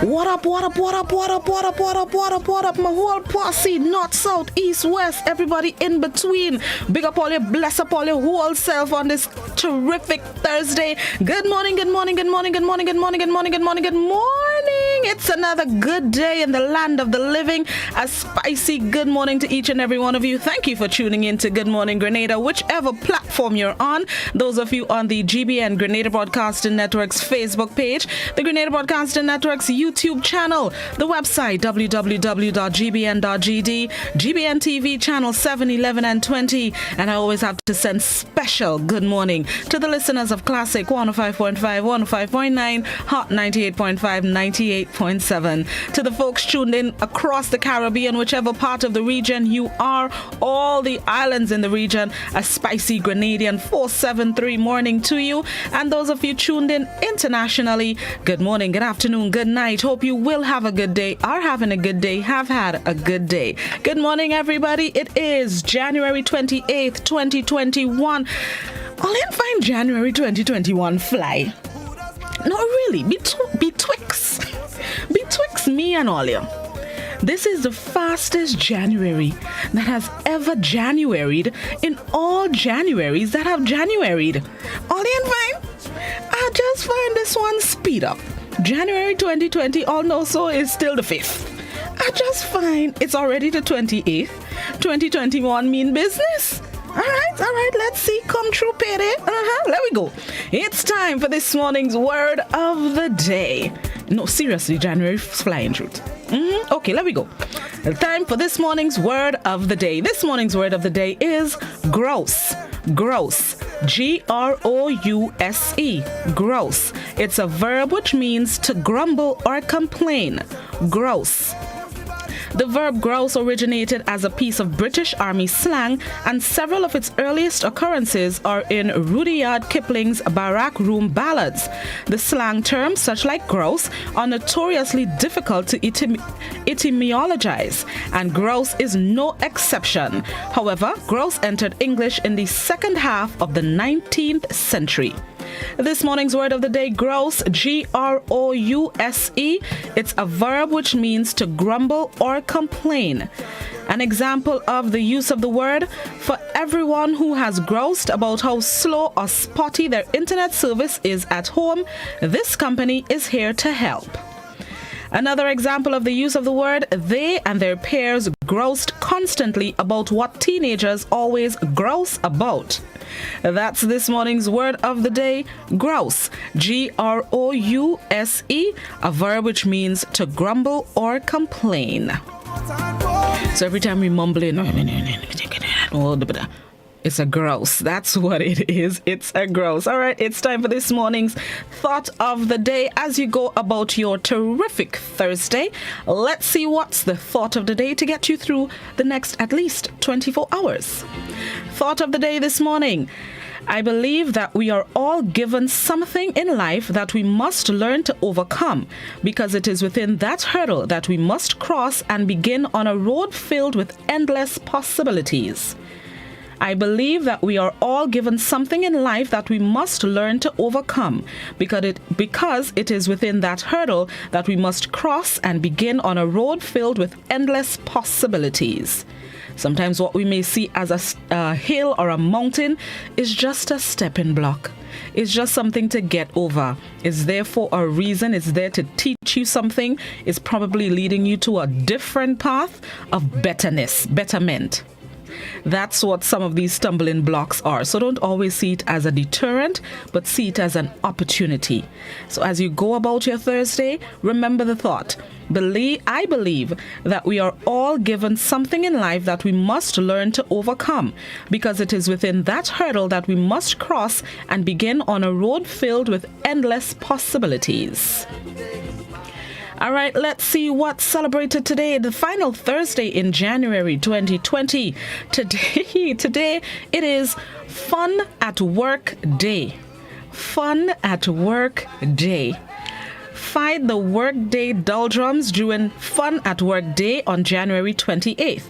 What up, what up, what up, what up, what up, what up, what up, what up, my whole posse, north, south, east, west, everybody in between. Big up all your, bless up all your whole self on this terrific Thursday. Good morning, good morning, good morning, good morning, good morning, good morning, good morning, good morning. It's another good day in the land of the living. A spicy good morning to each and every one of you. Thank you for tuning in to Good Morning Grenada, whichever platform you're on. Those of you on the GBN Grenada Broadcasting Network's Facebook page, the Grenada Broadcasting Network's YouTube channel, the website www.gbn.gd, GBN TV channel 7, 11 and 20. And I always have to send special good morning to the listeners of Classic 105.5, 105.9, Hot 98.5, 98.7. To the folks tuned in across the Caribbean, whichever part of the region you are, all the islands in the region, a spicy Grenadian 473 morning to you. And those of you tuned in internationally, good morning, good afternoon, good night. Hope you will have a good day, are having a good day, have had a good day. Good morning, everybody. It is January 28th, 2021. I'll find January 2021 fly. No, really, betwixt me and all you. This is the fastest January that has ever Januaried in all Januaries that have Januaried. All in fine? I just find this one speed up. January 2020, all know so, is still the 5th. I just find it's already the 28th. 2021 mean business. All right, let's see. Come true, payday. There we go. It's time for this morning's word of the day. No, seriously, January flying truth. Okay, let me go. Time for this morning's word of the day. This morning's word of the day is gross. Gross. Grouse. Gross. It's a verb which means to grumble or complain. Gross. The verb grouse originated as a piece of British Army slang, and several of its earliest occurrences are in Rudyard Kipling's Barrack Room Ballads. The slang terms, such like grouse, are notoriously difficult to etymologize, and grouse is no exception. However, grouse entered English in the second half of the 19th century. This morning's word of the day, grouse, Grouse. It's a verb which means to grumble or complain. An example of the use of the word: for everyone who has groused about how slow or spotty their internet service is at home, this company is here to help. Another example of the use of the word: they and their peers groused constantly about what teenagers always grouse about. That's this morning's word of the day, grouse, Grouse, a verb which means to grumble or complain. So every time we mumble in, it's a grouse. That's what it is. It's a grouse. All right, it's time for this morning's thought of the day. As you go about your terrific Thursday, let's see what's the thought of the day to get you through the next at least 24 hours. Thought of the day this morning: I believe that we are all given something in life that we must learn to overcome, because it is within that hurdle that we must cross and begin on a road filled with endless possibilities. I believe that we are all given something in life that we must learn to overcome, because it is within that hurdle that we must cross and begin on a road filled with endless possibilities. Sometimes what we may see as a hill or a mountain is just a stepping block. It's just something to get over. It's there for a reason. It's there to teach you something. It's probably leading you to a different path of betterment. That's what some of these stumbling blocks are. So don't always see it as a deterrent, but see it as an opportunity. So as you go about your Thursday, remember the thought: I believe that we are all given something in life that we must learn to overcome, because it is within that hurdle that we must cross and begin on a road filled with endless possibilities. All right, let's see what's celebrated today, the final Thursday in January 2020. Today it is Fun at Work Day. Fun at Work Day. defied the workday doldrums during Fun at Work Day on January 28th.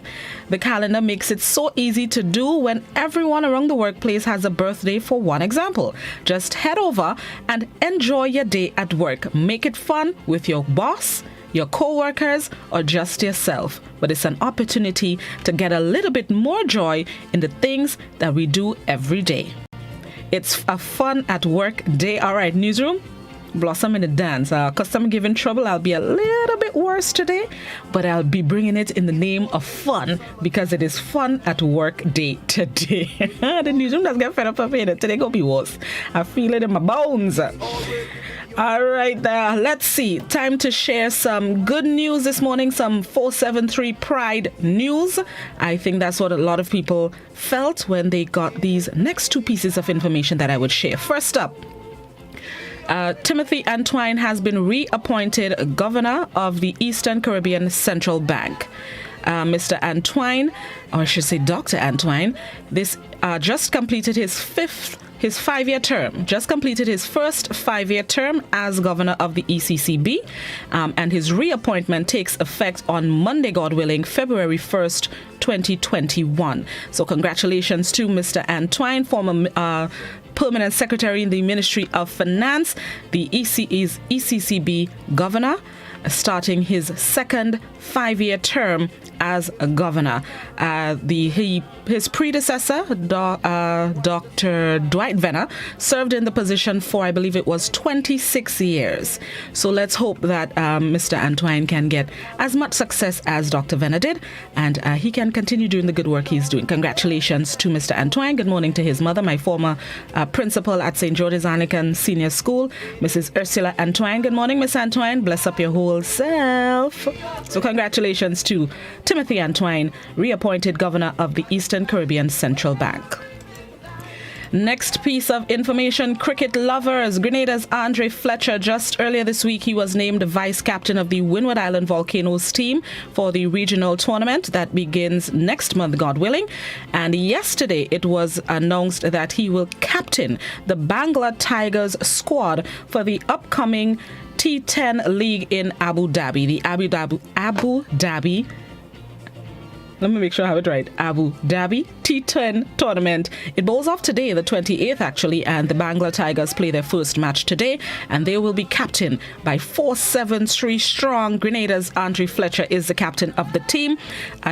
The calendar makes it so easy to do when everyone around the workplace has a birthday, for one example. Just head over and enjoy your day at work. Make it fun with your boss, your co-workers, or just yourself. But it's an opportunity to get a little bit more joy in the things that we do every day. It's a Fun at Work Day. All right, newsroom, blossom in the dance. Customer giving trouble. I'll be a little bit worse today, but I'll be bringing it in the name of fun because it is Fun at Work Day today. The newsroom does get fed up of it. Today gonna be worse. I feel it in my bones. All right, let's see. Time to share some good news this morning, some 473 Pride news. I think that's what a lot of people felt when they got these next two pieces of information that I would share. First up, Timothy Antwine has been reappointed governor of the Eastern Caribbean Central Bank. Mr. Antwine, or I should say Dr. Antwine, this just completed his 5-year term, just completed his first 5-year term as governor of the ECCB, and his reappointment takes effect on Monday, God willing, February 1st, 2021. So congratulations to Mr. Antwine, former Permanent Secretary in the Ministry of Finance, the ECCB governor, starting his second 5-year term as a governor. His predecessor, Dr. Dwight Venner, served in the position for, I believe it was 26 years. So let's hope that Mr. Antwine can get as much success as Dr. Venner did, and he can continue doing the good work he's doing. Congratulations to Mr. Antwine. Good morning to his mother, my former principal at St. George's Anglican Senior School, Mrs. Ursula Antwine. Good morning, Miss Antwine. Bless up your whole self. So congratulations to Timothy Antwine, reappointed governor of the Eastern Caribbean Central Bank. Next piece of information, cricket lovers. Grenada's Andre Fletcher, just earlier this week, he was named vice captain of the Windward Island Volcanoes team for the regional tournament that begins next month, God willing. And yesterday, it was announced that he will captain the Bangla Tigers squad for the upcoming T10 League in Abu Dhabi. The Abu Dhabi, let me make sure I have it right, Abu Dhabi T10 tournament. It bowls off today, the 28th actually, and the Bangla Tigers play their first match today, and they will be captained by 473 strong Grenada's Andre Fletcher is the captain of the team.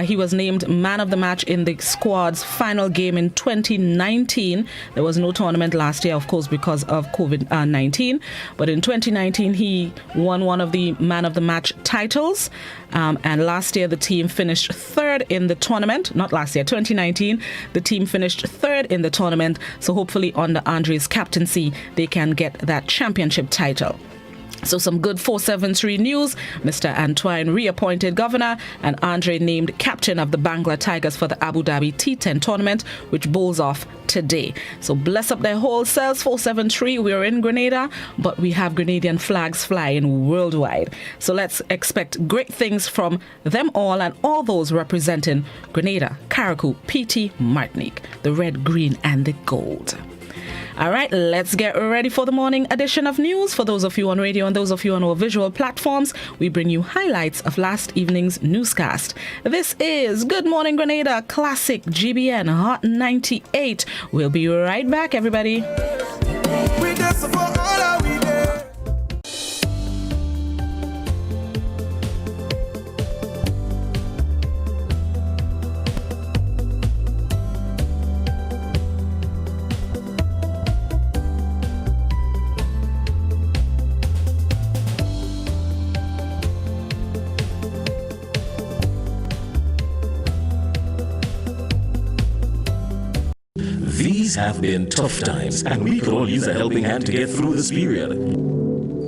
He was named man of the match in the squad's final game in 2019. There was no tournament last year, of course, because of COVID-19, but in 2019 he won one of the man of the match titles, and last year the team finished third in the tournament. Not last year, 2019. The team finished third in the tournament, so hopefully under Andre's captaincy, they can get that championship title. So some good 473 news. Mr. Antwine reappointed governor and Andre named captain of the Bangla Tigers for the Abu Dhabi T10 tournament, which bowls off today. So bless up their whole selves. 473, we're in Grenada, but we have Grenadian flags flying worldwide. So let's expect great things from them all and all those representing Grenada, Carriacou, PT, Martinique, the red, green, and the gold. All right, let's get ready for the morning edition of news. For those of you on radio and those of you on our visual platforms, we bring you highlights of last evening's newscast. This is Good Morning Grenada, Classic GBN Hot 98. We'll be right back, everybody. These have been tough times, and we could all use a helping hand to get through this period.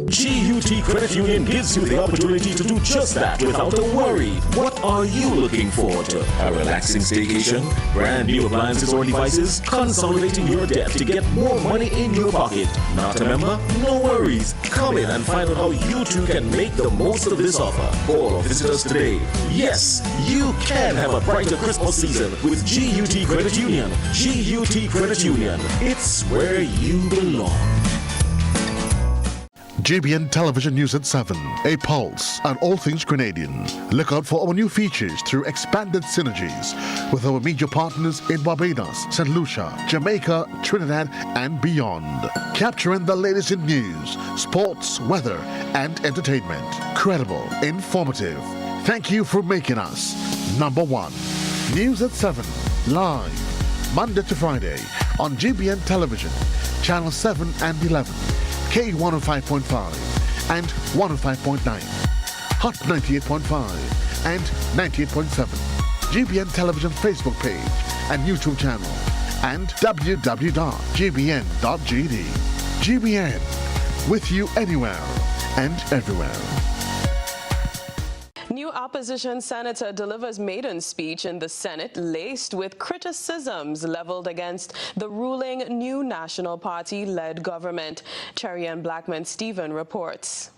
GUT Credit Union gives you the opportunity to do just that without a worry. What are you looking forward to? A relaxing staycation? Brand new appliances or devices? Consolidating your debt to get more money in your pocket? Not a member? No worries. Come in and find out how you too can make the most of this offer. Call or visit us today. Yes, you can have a brighter Christmas season with GUT Credit Union. GUT Credit Union. It's where you belong. GBN Television News at 7, a pulse on all things Grenadian. Look out for our new features through expanded synergies with our media partners in Barbados, St. Lucia, Jamaica, Trinidad, and beyond. Capturing the latest in news, sports, weather, and entertainment. Credible, informative. Thank you for making us number one. News at 7, live, Monday to Friday on GBN Television, Channel 7 and 11. K105.5 and 105.9, Hot 98.5 and 98.7, GBN Television Facebook page and YouTube channel, and www.gbn.gd. GBN, with you anywhere and everywhere. New opposition senator delivers maiden speech in the Senate laced with criticisms leveled against the ruling New National Party-led government. Cherry and Blackman Stephen reports.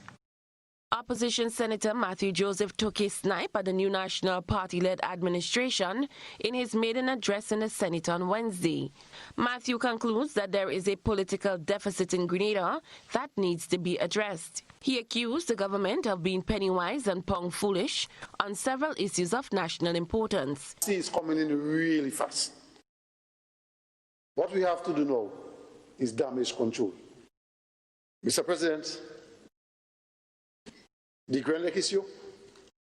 Opposition Senator Matthew Joseph took a snipe at the New National Party-led administration in his maiden address in the Senate on Wednesday. Matthew concludes that there is a political deficit in Grenada that needs to be addressed. He accused the government of being penny-wise and pound-foolish on several issues of national importance. It's coming in really fast. What we have to do now is damage control. Mr. President, the Grand Lake issue,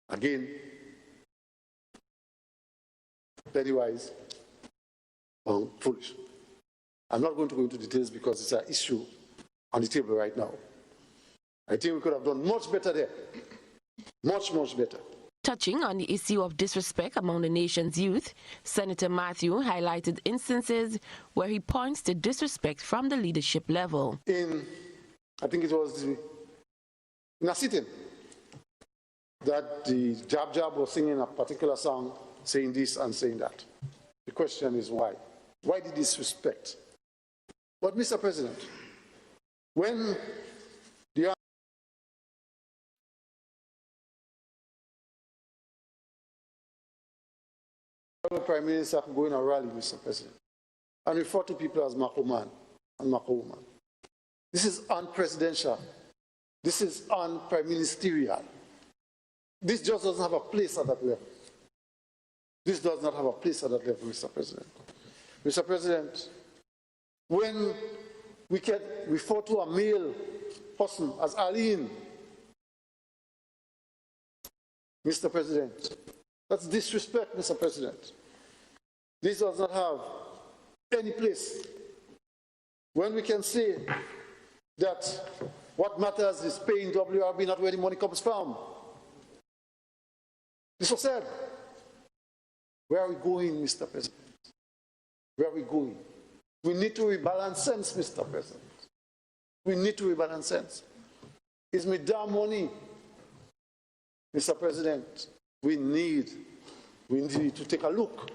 again, penny-wise, foolish. I'm not going to go into details because it's an issue on the table right now. I think we could have done much better there. Much, much better. Touching on the issue of disrespect among the nation's youth, Senator Matthew highlighted instances where he points to disrespect from the leadership level. I think it was in a sitting that the Jab was singing a particular song, saying this and saying that. The question is why? Why the disrespect? But Mr. President, when the Prime Minister can go in a rally, Mr. President, and refer to people as Mako man and Mako woman. This is unpresidential. This is un-prime ministerial. This just doesn't have a place at that level. This does not have a place at that level, Mr. President. Mr. President, when we can refer to a male person as Aline, Mr. President, that's disrespect, Mr. President. This does not have any place. When we can say that what matters is paying WRB, not where the money comes from. This was said. Where are we going, Mr. President? Where are we going? We need to rebalance sense, Mr. President. We need to rebalance sense. It's me damn money, Mr. President. We need to take a look.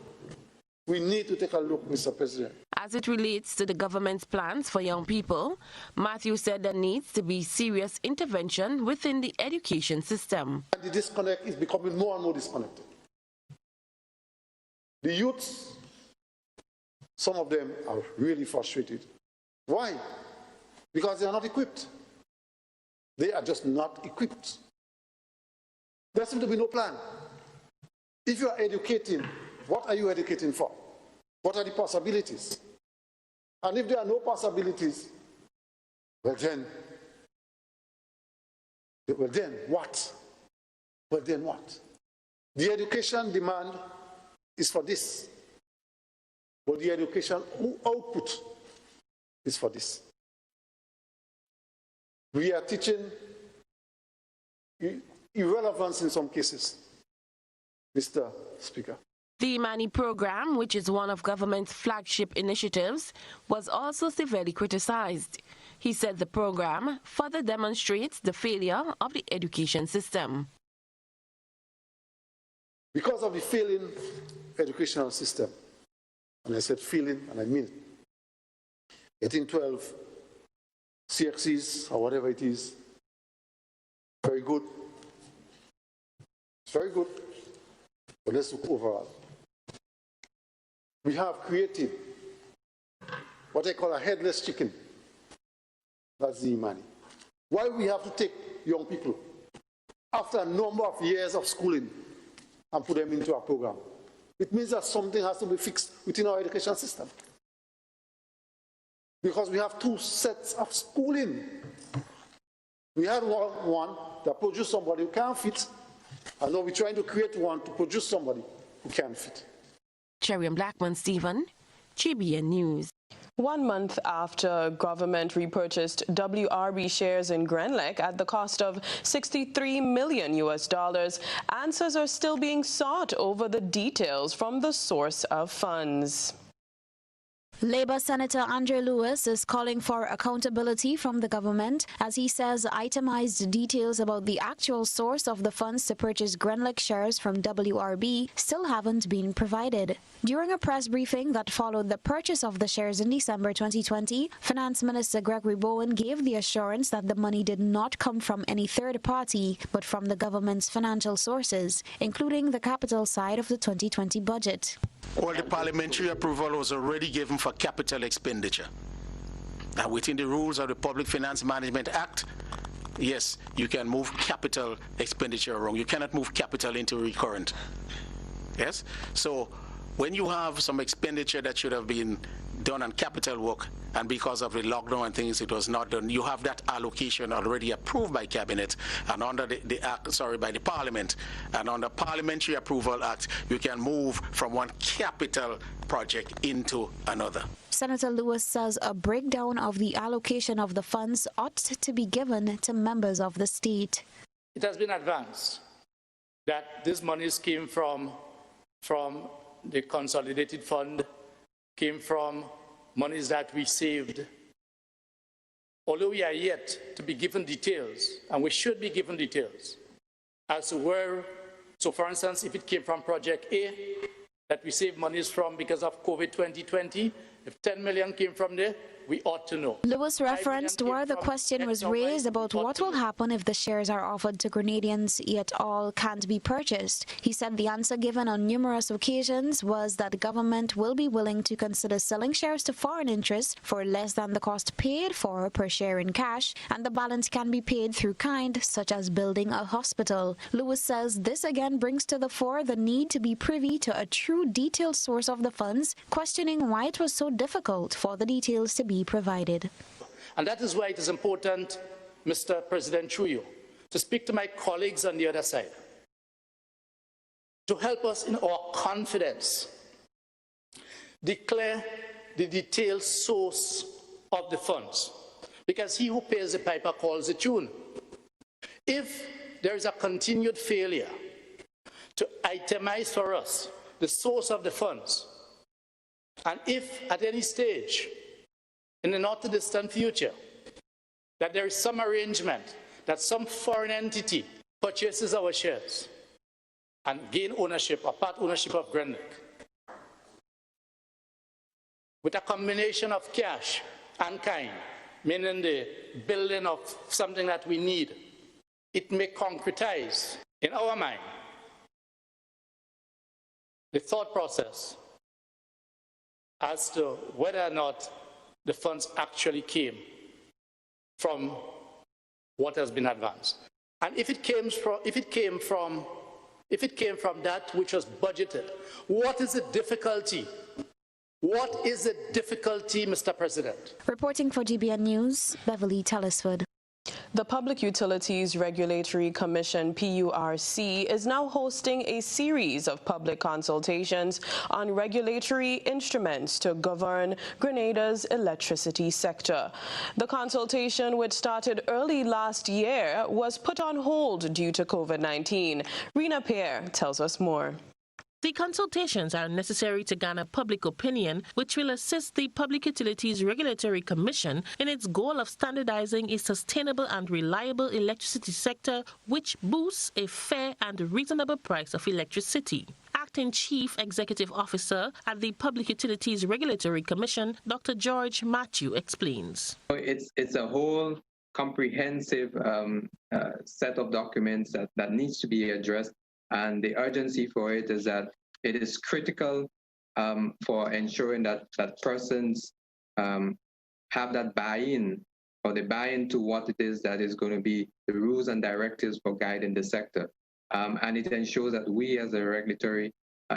We need to take a look, Mr. President. As it relates to the government's plans for young people, Matthew said there needs to be serious intervention within the education system. And the disconnect is becoming more and more disconnected. The youths, some of them are really frustrated. Why? Because they are not equipped. They are just not equipped. There seems to be no plan. If you are educating, what are you educating for? What are the possibilities? And if there are no possibilities, well then what? Well then what? The education demand is for this, but the education output is for this. We are teaching irrelevance in some cases, Mr. Speaker. The Imani program, which is one of government's flagship initiatives, was also severely criticized. He said the program further demonstrates the failure of the education system. Because of the failing educational system, and I said failing, and I mean it, 1812 CXCs, or whatever it is, very good. It's very good, but let's look overall. We have created what I call a headless chicken. That's the Imani. Why we have to take young people after a number of years of schooling and put them into a program? It means that something has to be fixed within our education system. Because we have two sets of schooling. We had one that produced somebody who can't fit, and now we're trying to create one to produce somebody who can fit. Cherry and Blackman Stephen, GBN News. 1 month after government repurchased WRB shares in Grenlec at the cost of $63 million, answers are still being sought over the details from the source of funds. Labour Senator Andre Lewis is calling for accountability from the government as he says itemized details about the actual source of the funds to purchase Grenlec shares from WRB still haven't been provided. During a press briefing that followed the purchase of the shares in December 2020, Finance Minister Gregory Bowen gave the assurance that the money did not come from any third party but from the government's financial sources, including the capital side of the 2020 budget. All the parliamentary approval was already given for capital expenditure. Now, within the rules of the Public Finance Management Act, yes, you can move capital expenditure around. You cannot move capital into recurrent. Yes? So when you have some expenditure that should have been done on capital work, and because of the lockdown and things, it was not done, you have that allocation already approved by Cabinet and under by the Parliament. And under Parliamentary Approval Act, you can move from one capital project into another. Senator Lewis says a breakdown of the allocation of the funds ought to be given to members of the state. It has been advanced that these monies came from the consolidated fund, came from monies that we saved. Although we are yet to be given details, and we should be given details, as to where, so for instance, if it came from Project A, that we saved monies from because of COVID 2020, if 10 million came from there, we ought to know. Lewis referenced where the question was raised about what will happen if the shares are offered to Grenadians yet all can't be purchased. He said the answer given on numerous occasions was that the government will be willing to consider selling shares to foreign interests for less than the cost paid for per share in cash, and the balance can be paid through kind, such as building a hospital. Lewis says this again brings to the fore the need to be privy to a true detailed source of the funds, questioning why it was so difficult for the details to be provided. And that is why it is important, Mr. President, through you, to speak to my colleagues on the other side, to help us in our confidence, declare the detailed source of the funds, because he who pays the piper calls the tune. If there is a continued failure to itemize for us the source of the funds, and if at any stage in the not too distant future that there is some arrangement that some foreign entity purchases our shares and gain ownership or part ownership of Grenlec with a combination of cash and kind, meaning the building of something that we need, it may concretize in our mind the thought process as to whether or not the funds actually came from what has been advanced. And if it came from that which was budgeted, what is the difficulty? What is the difficulty, Mr. President? Reporting for GBN News, Beverly Tellisford. The Public Utilities Regulatory Commission, PURC, is now hosting a series of public consultations on regulatory instruments to govern Grenada's electricity sector. The consultation, which started early last year, was put on hold due to COVID-19. Rena Pear tells us more. The consultations are necessary to garner public opinion, which will assist the Public Utilities Regulatory Commission in its goal of standardizing a sustainable and reliable electricity sector which boosts a fair and reasonable price of electricity. Acting Chief Executive Officer at the Public Utilities Regulatory Commission, Dr. George Matthew, explains. It's a whole comprehensive set of documents that needs to be addressed. And the urgency for it is that it is critical for ensuring that persons have that buy-in or they buy into what it is that is going to be the rules and directives for guiding the sector. And it ensures that we as a regulatory,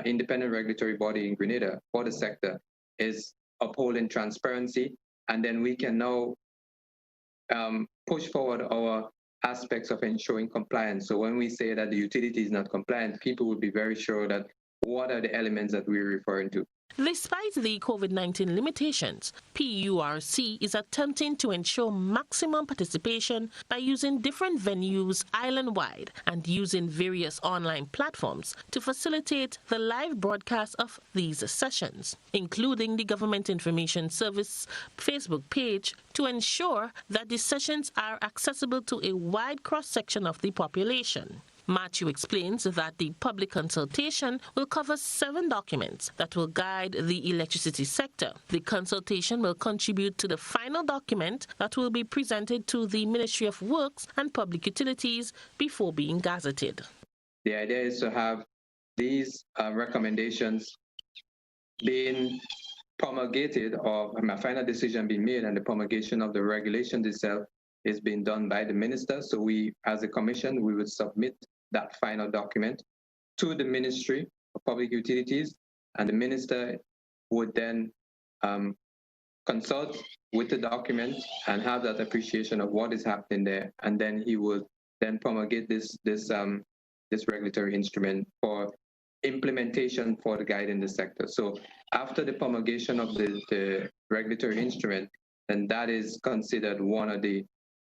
independent regulatory body in Grenada for the sector is upholding transparency, and then we can now push forward our aspects of ensuring compliance. So when we say that the utility is not compliant, people will be very sure that what are the elements that we're referring to. Despite the COVID-19 limitations, PURC is attempting to ensure maximum participation by using different venues island-wide and using various online platforms to facilitate the live broadcast of these sessions, including the Government Information Service Facebook page, to ensure that the sessions are accessible to a wide cross-section of the population. Matthew explains that the public consultation will cover 7 documents that will guide the electricity sector. The consultation will contribute to the final document that will be presented to the Ministry of Works and Public Utilities before being gazetted. The idea is to have these recommendations being promulgated, or a final decision being made, and the promulgation of the regulations itself is being done by the minister. So we, as a commission, we would submit that final document to the Ministry of Public Utilities, and the minister would then consult with the document and have that appreciation of what is happening there, and then he would then promulgate this regulatory instrument for implementation for the guiding the sector. So after the promulgation of the regulatory instrument, then that is considered one of the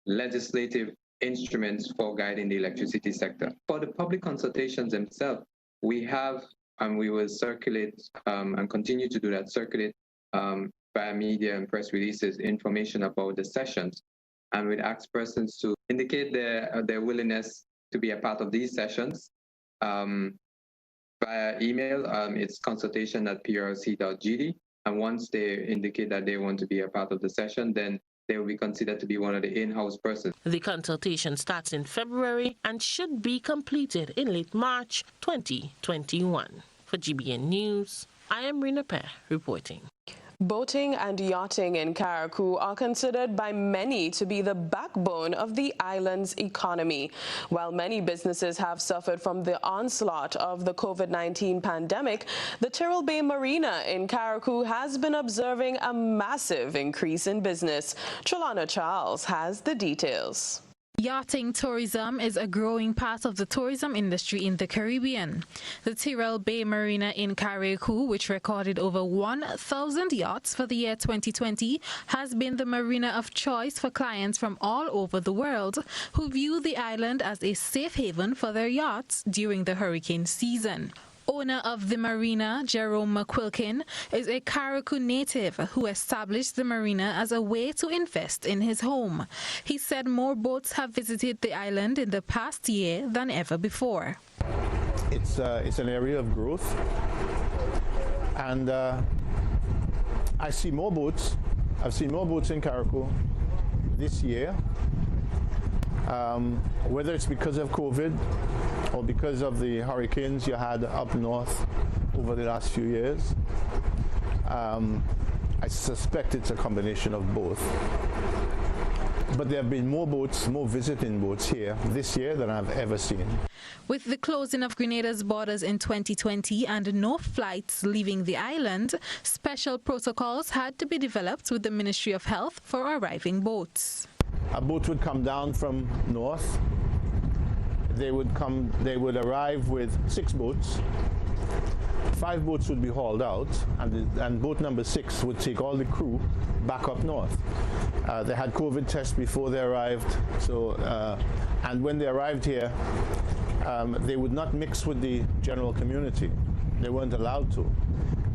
legislative instruments for guiding the electricity sector. For the public consultations themselves, we have, and we will circulate and continue to do that, circulate via media and press releases information about the sessions, and we'd ask persons to indicate their willingness to be a part of these sessions via email. It's consultation@prc.gd, and once they indicate that they want to be a part of the session, then they will be considered to be one of the in-house persons. The consultation starts in February and should be completed in late March 2021. For GBN News, I am Rina Pear reporting. Boating and yachting in Carriacou are considered by many to be the backbone of the island's economy. While many businesses have suffered from the onslaught of the COVID-19 pandemic, the Tyrrell Bay Marina in Carriacou has been observing a massive increase in business. Trelana Charles has the details. Yachting tourism is a growing part of the tourism industry in the Caribbean. The Tyrrell Bay Marina in Carriacou, which recorded over 1,000 yachts for the year 2020, has been the marina of choice for clients from all over the world who view the island as a safe haven for their yachts during the hurricane season. Owner of the marina, Jerome McQuilkin, is a Carriacou native who established the marina as a way to invest in his home. He said more boats have visited the island in the past year than ever before. It's an area of growth, and I see more boats. I've seen more boats in Carriacou this year. Whether it's because of COVID or because of the hurricanes you had up north over the last few years, I suspect it's a combination of both. But there have been more boats, more visiting boats here this year than I've ever seen. With the closing of Grenada's borders in 2020 and no flights leaving the island, special protocols had to be developed with the Ministry of Health for arriving boats. A boat would come down from north. They would arrive with 6 boats. 5 boats would be hauled out, and boat number 6 would take all the crew back up north. They had COVID tests before they arrived, so and when they arrived here, they would not mix with the general community. They weren't allowed to.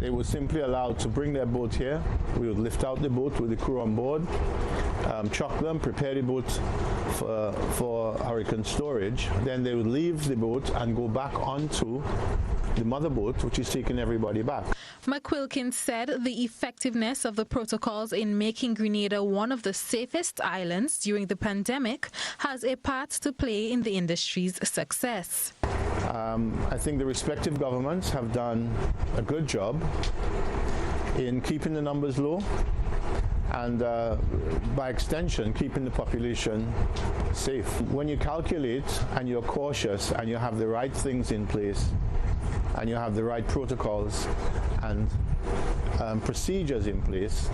They were simply allowed to bring their boat here. We would lift out the boat with the crew on board, chock them, prepare the boat for hurricane storage. Then they would leave the boat and go back onto the mother boat, which is taking everybody back. McQuilkin said the effectiveness of the protocols in making Grenada one of the safest islands during the pandemic has a part to play in the industry's success. I think the respective governments have done a good job in keeping the numbers low and by extension, keeping the population safe. When you calculate and you're cautious and you have the right things in place and you have the right protocols and procedures in place,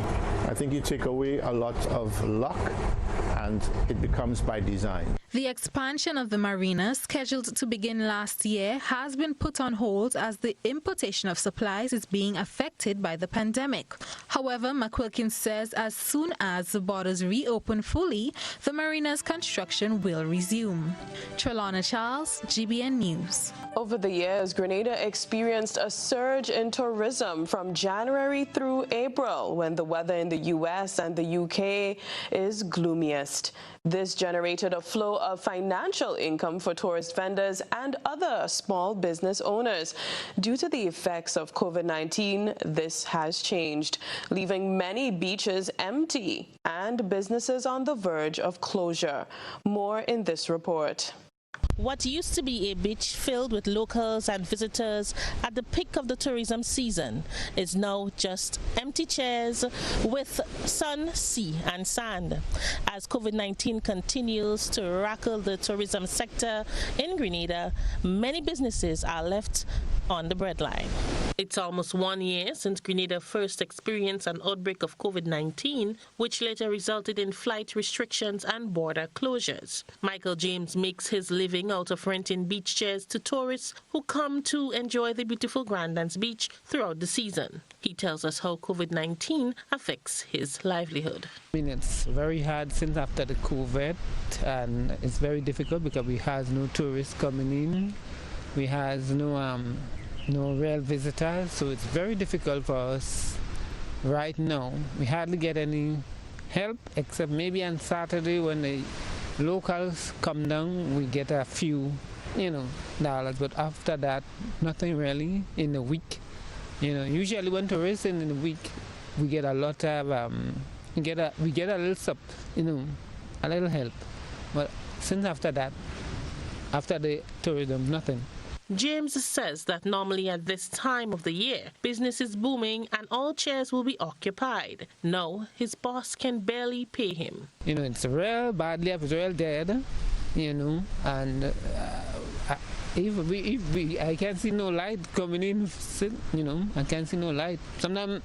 I think you take away a lot of luck and it becomes by design. The expansion of the marina, scheduled to begin last year, has been put on hold as the importation of supplies is being affected by the pandemic. However, McQuilkin says as soon as the borders reopen fully, the marina's construction will resume. Trelawna Charles, GBN News. Over the years, Grenada experienced a surge in tourism from January through April, when the weather in the U.S. and the U.K. is gloomiest. This generated a flow of financial income for tourist vendors and other small business owners. Due to the effects of COVID-19, this has changed, leaving many beaches empty and businesses on the verge of closure. More in this report. What used to be a beach filled with locals and visitors at the peak of the tourism season is now just empty chairs with sun, sea and sand. As COVID-19 continues to rackle the tourism sector in Grenada, many businesses are left on the breadline. It's almost 1 year since Grenada first experienced an outbreak of COVID-19, which later resulted in flight restrictions and border closures. Michael James makes his living out of renting beach chairs to tourists who come to enjoy the beautiful Grandlands Beach throughout the season. He tells us how COVID-19 affects his livelihood. I mean, it's very hard since after the COVID, and it's very difficult because we have no tourists coming in. We have no real visitors, so it's very difficult for us right now. We hardly get any help, except maybe on Saturday when the locals come down, we get a few, dollars, but after that, nothing really in the week. Usually when tourists in the week, we get a lot of, we get a little a little help. But since after that, after the tourism, nothing. James says that normally at this time of the year, business is booming and all chairs will be occupied. Now, his boss can barely pay him. It's real badly, it's real dead, and I can't see no light coming in, I can't see no light. Sometimes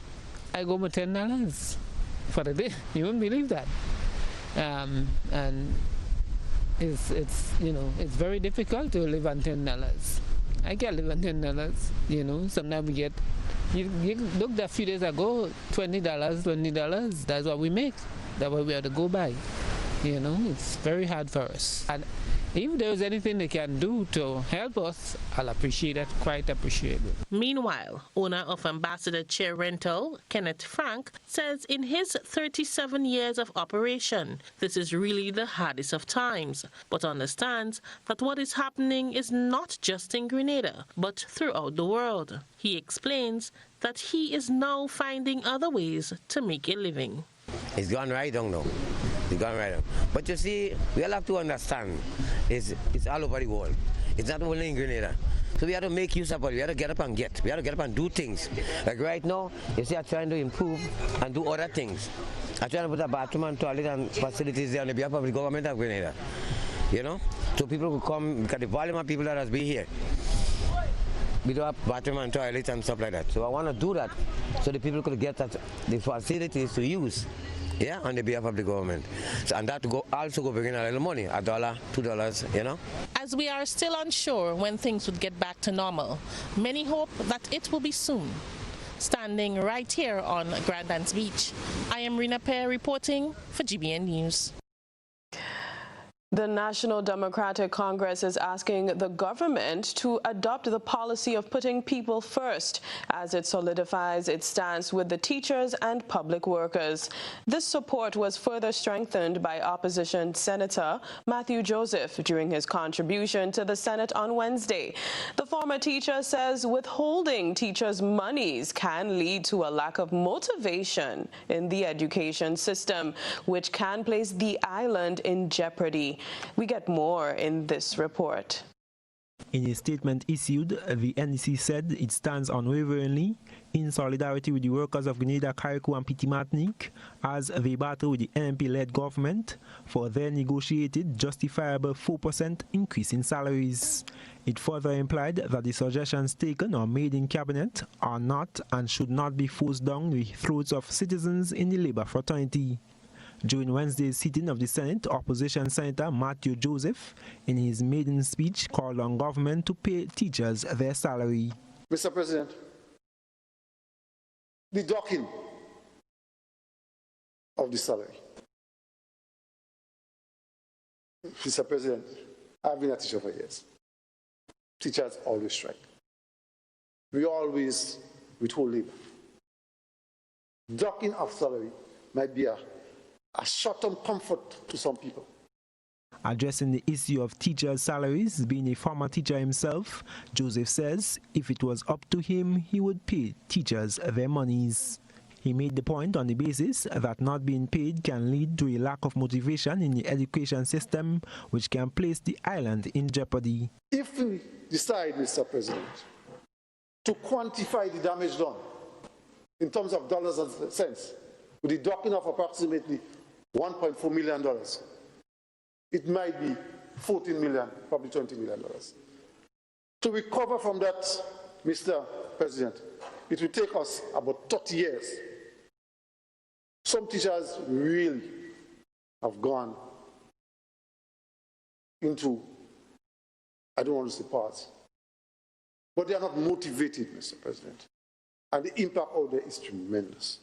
I go with $10 for the day. You wouldn't believe that. And it's very difficult to live on $10. I can't live on $10, Sometimes we get, you looked a few days ago, $20, that's what we make. That's what we have to go by. It's very hard for us. And if there's anything they can do to help us, I'll appreciate it, quite appreciate it. Meanwhile, owner of Ambassador Chair Rental, Kenneth Frank, says in his 37 years of operation, this is really the hardest of times, but understands that what is happening is not just in Grenada, but throughout the world. He explains that he is now finding other ways to make a living. It's gone right down now. It's gone right down. But you see, we all have to understand, it's all over the world. It's not only in Grenada. So we have to make use of it. We have to get up and get. We have to get up and do things. Like right now, you see, I'm trying to improve and do other things. I'm trying to put a bathroom and toilet and facilities there on the behalf of the government of Grenada. So people will come, because the volume of people that has been here, we don't have bathroom and toilets and stuff like that. So I want to do that so the people could get the facilities to use, on the behalf of the government. So, and that also go bring in a little money, $1, $2, As we are still unsure when things would get back to normal, many hope that it will be soon. Standing right here on Grandlands Beach, I am Rina Pear reporting for GBN News. The National Democratic Congress is asking the government to adopt the policy of putting people first as it solidifies its stance with the teachers and public workers. This support was further strengthened by opposition Senator Matthew Joseph during his contribution to the Senate on Wednesday. The former teacher says withholding teachers' monies can lead to a lack of motivation in the education system, which can place the island in jeopardy. We get more in this report. In a statement issued, the NDC said it stands unwaveringly in solidarity with the workers of Grenada, Carriacou and Petite Martinique as they battle with the NMP-led government for their negotiated, justifiable 4% increase in salaries. It further implied that the suggestions taken or made in cabinet are not and should not be forced down the throats of citizens in the labour fraternity. During Wednesday's sitting of the Senate, Opposition Senator Matthew Joseph, in his maiden speech, called on government to pay teachers their salary. Mr. President, the docking of the salary. Mr. President, I've been a teacher for years. Teachers always strike. We always withhold labor. Docking of salary might be a short-term comfort to some people. Addressing the issue of teachers' salaries, being a former teacher himself, Joseph says if it was up to him, he would pay teachers their monies. He made the point on the basis that not being paid can lead to a lack of motivation in the education system, which can place the island in jeopardy. If we decide, Mr. President, to quantify the damage done in terms of dollars and cents, with the docking of approximately $1.4 million, it might be $14 million, probably $20 million. To recover from that, Mr. President, it will take us about 30 years. Some teachers really have gone into, I don't want to say parts, but they are not motivated, Mr. President. And the impact out there is tremendous.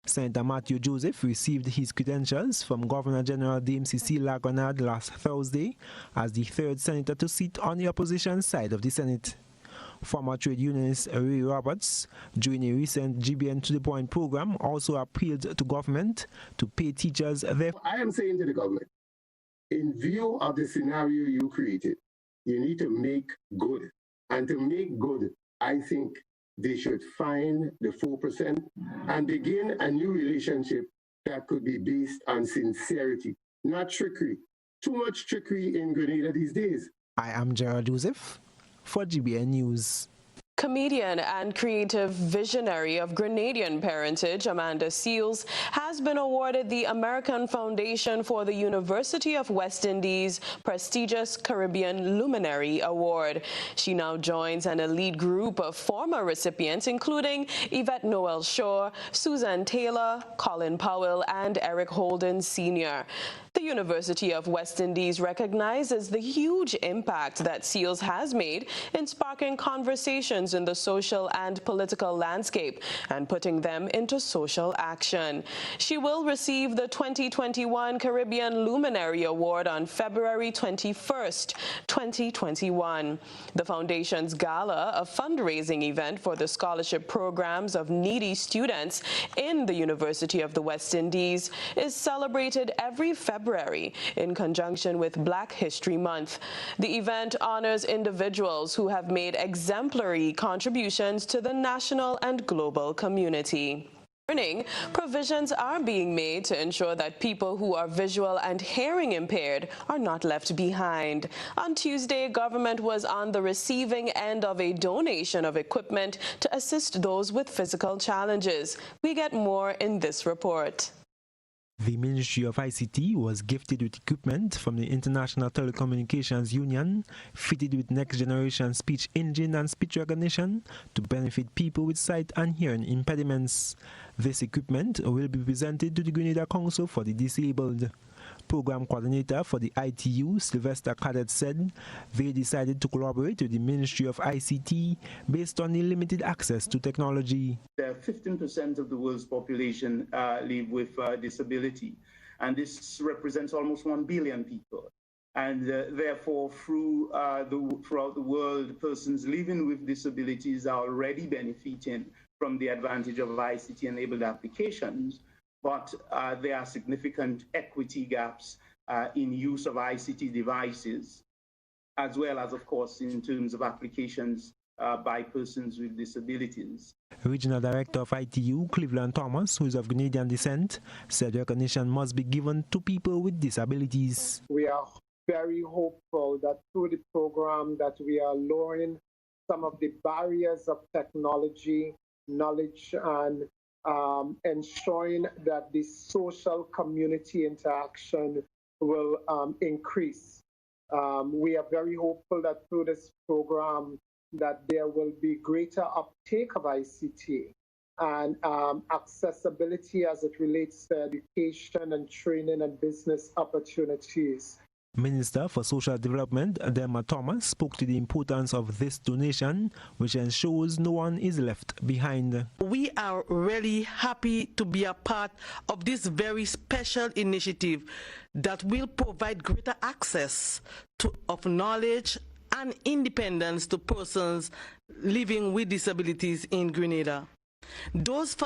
Senator Matthew Joseph received his credentials from Governor General Dame Cecile Lagrenade last Thursday as the third senator to sit on the opposition side of the Senate. Former trade unionist Ray Roberts, during a recent GBN to the Point program, also appealed to government to pay teachers their... I am saying to the government, in view of the scenario you created, you need to make good. And to make good, I think they should find the 4% and begin a new relationship that could be based on sincerity, not trickery. Too much trickery in Grenada these days. I am Gerald Joseph for GBN News. Comedian and creative visionary of Grenadian parentage, Amanda Seales, has been awarded the American Foundation for the University of West Indies' prestigious Caribbean Luminary Award. She now joins an elite group of former recipients, including Yvette Noel Shaw, Susan Taylor, Colin Powell, and Eric Holden Sr. The University of West Indies recognizes the huge impact that Seales has made in sparking conversations in the social and political landscape and putting them into social action. She will receive the 2021 Caribbean Luminary Award on February 21st, 2021. The Foundation's gala, a fundraising event for the scholarship programs of needy students in the University of the West Indies, is celebrated every February in conjunction with Black History Month. The event honors individuals who have made exemplary contributions to the national and global community. Provisions are being made to ensure that people who are visual and hearing impaired are not left behind. On Tuesday, government was on the receiving end of a donation of equipment to assist those with physical challenges. We get more in this report. The Ministry of ICT was gifted with equipment from the International Telecommunications Union, fitted with next-generation speech engine and speech recognition to benefit people with sight and hearing impediments. This equipment will be presented to the Grenada Council for the Disabled. Program coordinator for the ITU, Sylvester Cadet, said they decided to collaborate with the Ministry of ICT based on the limited access to technology. 15% of the world's population live with disability, and this represents almost 1 billion people. And therefore, throughout the world, persons living with disabilities are already benefiting from the advantage of ICT-enabled applications. But there are significant equity gaps in use of ICT devices, as well as, of course, in terms of applications by persons with disabilities. Regional Director of ITU, Cleveland Thomas, who is of Grenadian descent, said recognition must be given to people with disabilities. We are very hopeful that through the program that we are lowering some of the barriers of technology, knowledge, and ensuring that the social community interaction will increase. We are very hopeful that through this program that there will be greater uptake of ICT and accessibility as it relates to education and training and business opportunities. Minister for Social Development, Delma Thomas, spoke to the importance of this donation, which ensures no one is left behind. We are really happy to be a part of this very special initiative that will provide greater access of knowledge and independence to persons living with disabilities in Grenada. Those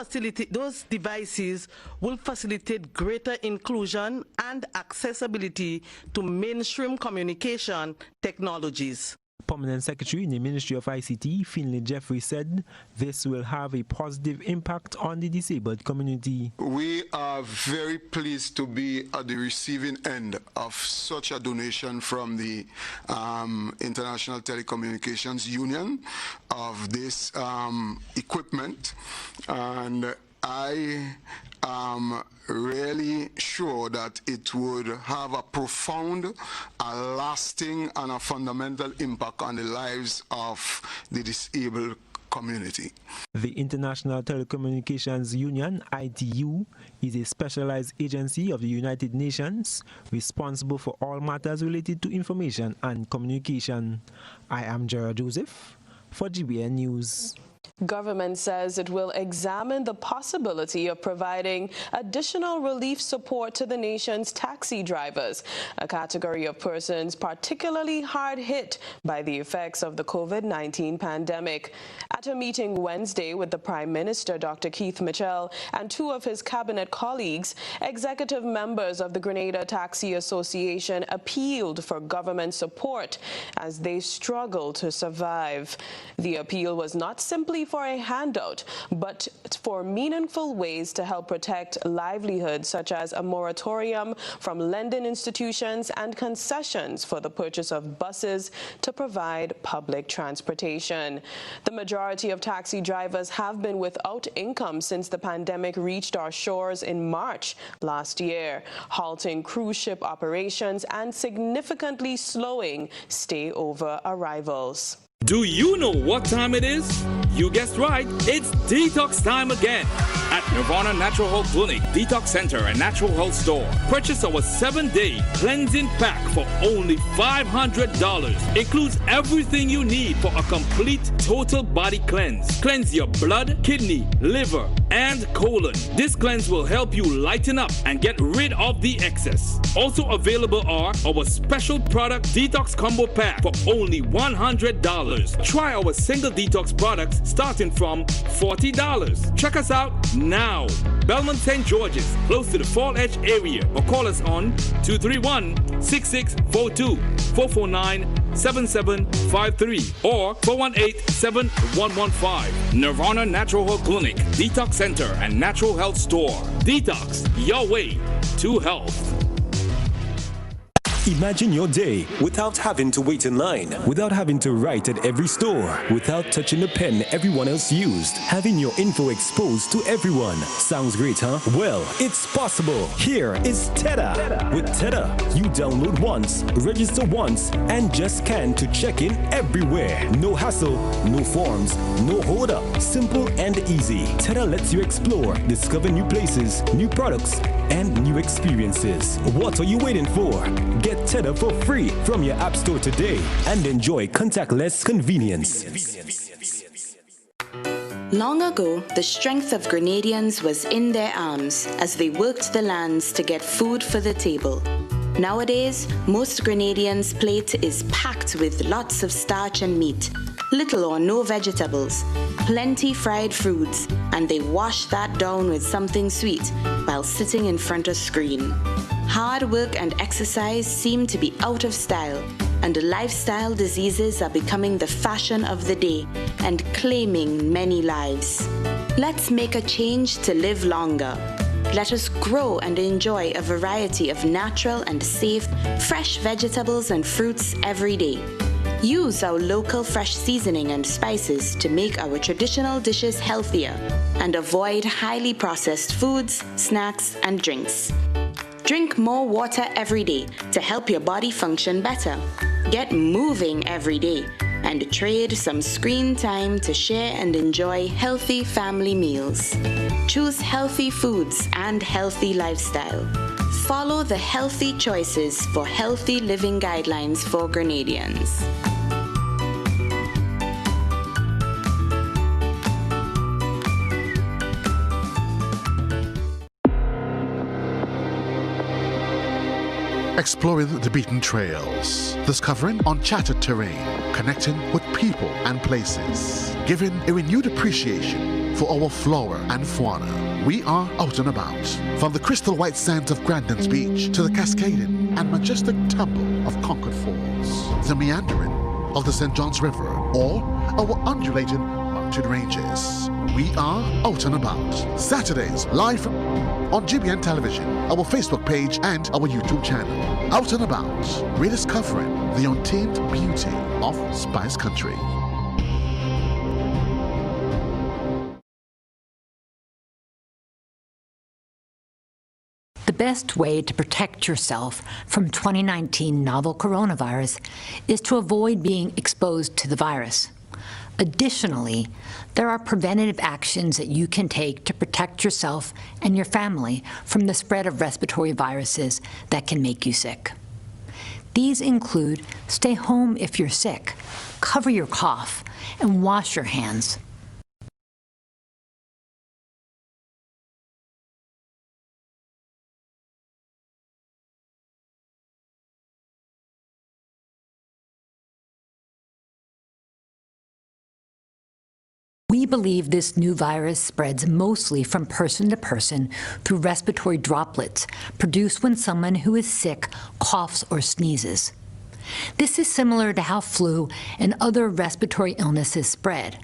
devices will facilitate greater inclusion and accessibility to mainstream communication technologies. Permanent Secretary in the Ministry of ICT, Finlay Jeffrey, said this will have a positive impact on the disabled community. We are very pleased to be at the receiving end of such a donation from the International Telecommunications Union of this equipment, and I am really sure that it would have a profound, a lasting, and a fundamental impact on the lives of the disabled community. The International Telecommunications Union, ITU, is a specialized agency of the United Nations responsible for all matters related to information and communication. I am Gerard Joseph for GBN News. Government says it will examine the possibility of providing additional relief support to the nation's taxi drivers, a category of persons particularly hard hit by the effects of the COVID-19 pandemic. At a meeting Wednesday with the Prime Minister, Dr. Keith Mitchell, and two of his cabinet colleagues, executive members of the Grenada Taxi Association appealed for government support as they struggle to survive. The appeal was not simply for a handout, but for meaningful ways to help protect livelihoods, such as a moratorium from lending institutions and concessions for the purchase of buses to provide public transportation. The majority of taxi drivers have been without income since the pandemic reached our shores in March last year, halting cruise ship operations and significantly slowing stay-over arrivals. Do you know what time it is? You guessed right, it's detox time again at Nirvana Natural Health Clinic, Detox Center and Natural Health Store. Purchase our 7-day cleansing pack for only $500. Includes everything you need for a complete total body cleanse. Cleanse your blood, kidney, liver, and colon. This cleanse will help you lighten up and get rid of the excess. Also available are our special product Detox Combo Pack for only $100. Try our single detox products starting from $40. Check us out now. Belmont St. George's, close to the Fall Edge area, or call us on 231-6642, 449-7753, or 418-7115. Nirvana Natural Health Clinic, Detox Center, and Natural Health Store. Detox, your way to health. Imagine your day without having to wait in line, without having to write at every store, without touching the pen everyone else used, having your info exposed to everyone. Sounds great, huh? Well, it's possible. Here is Teta. With Teta, you download once, register once, and just scan to check in everywhere. No hassle, no forms, no hold up. Simple and easy. Teta lets you explore, discover new places, new products, and new experiences. What are you waiting for? Get Teta for free from your app store today and enjoy contactless convenience. Long ago, the strength of Grenadians was in their arms as they worked the lands to get food for the table. Nowadays, most Grenadians' plate is packed with lots of starch and meat, little or no vegetables, plenty fried foods, and they wash that down with something sweet while sitting in front of screen. Hard work and exercise seem to be out of style, and lifestyle diseases are becoming the fashion of the day and claiming many lives. Let's make a change to live longer. Let us grow and enjoy a variety of natural and safe, fresh vegetables and fruits every day. Use our local fresh seasoning and spices to make our traditional dishes healthier and avoid highly processed foods, snacks, and drinks. Drink more water every day to help your body function better. Get moving every day and trade some screen time to share and enjoy healthy family meals. Choose healthy foods and healthy lifestyle. Follow the healthy choices for healthy living guidelines for Grenadians. Exploring the beaten trails, discovering uncharted terrain, connecting with people and places, giving a renewed appreciation for our flora and fauna. We are out and about, from the crystal white sands of Grandin's Beach to the cascading and majestic tumble of Concord Falls, the meandering of the St. John's River, or our undulating mountain ranges. We are out and about. Saturdays, live on GBN Television, our Facebook page, and our YouTube channel. Out and about, rediscovering the untamed beauty of Spice Country. The best way to protect yourself from 2019 novel coronavirus is to avoid being exposed to the virus. Additionally, there are preventative actions that you can take to protect yourself and your family from the spread of respiratory viruses that can make you sick. These include stay home if you're sick, cover your cough, and wash your hands. We believe this new virus spreads mostly from person to person through respiratory droplets produced when someone who is sick coughs or sneezes. This is similar to how flu and other respiratory illnesses spread.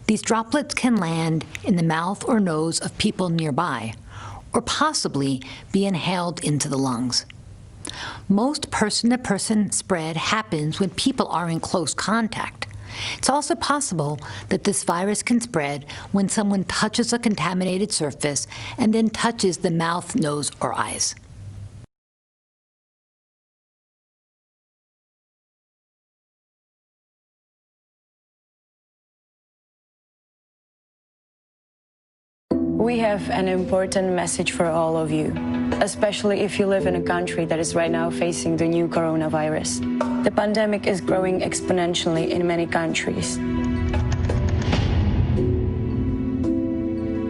These droplets can land in the mouth or nose of people nearby, or possibly be inhaled into the lungs. Most person-to-person spread happens when people are in close contact. It's also possible that this virus can spread when someone touches a contaminated surface and then touches the mouth, nose, or eyes. We have an important message for all of you, especially if you live in a country that is right now facing the new coronavirus. The pandemic is growing exponentially in many countries.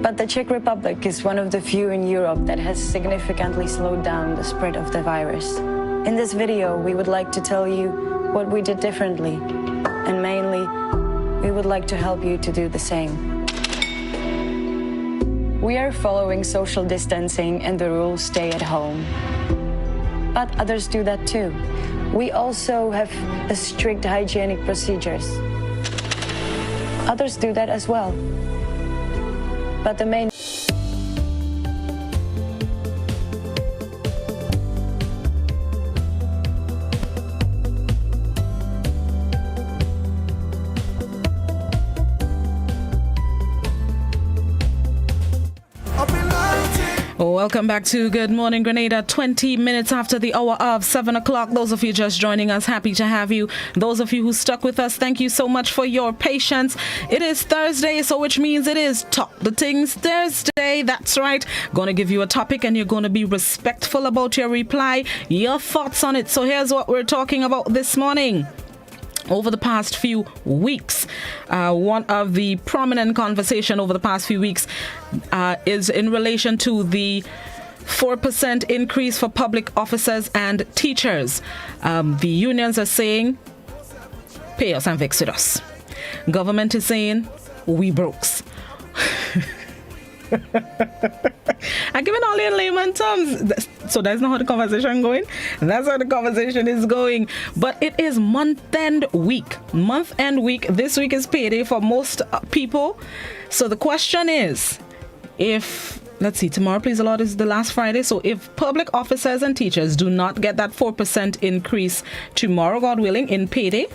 But the Czech Republic is one of the few in Europe that has significantly slowed down the spread of the virus. In this video, we would like to tell you what we did differently, and mainly, we would like to help you to do the same. We are following social distancing and the rules stay at home. But others do that too. We also have strict hygienic procedures. Others do that as well. But the main Welcome back to Good Morning Grenada. 20 minutes after the hour of 7 o'clock. Those of you just joining us, happy to have you. Those of you who stuck with us, thank you so much for your patience. It is Thursday, so which means it is Talk the Things Thursday. That's right. Going to give you a topic and you're going to be respectful about your reply, your thoughts on it. So here's what we're talking about this morning. Over the past few weeks, one of the prominent conversation over the past few weeks is in relation to the 4% increase for public officers and teachers. The unions are saying, pay us and vex with us. Government is saying, we brokes. I'm giving all in layman terms. So that's not how the conversation going. That's how the conversation is going. But it is month-end week. Month-end week. This week is payday for most people. So the question is, if let's see, tomorrow, please the Lord, is the last Friday. So if public officers and teachers do not get that 4% increase tomorrow, God willing, in payday,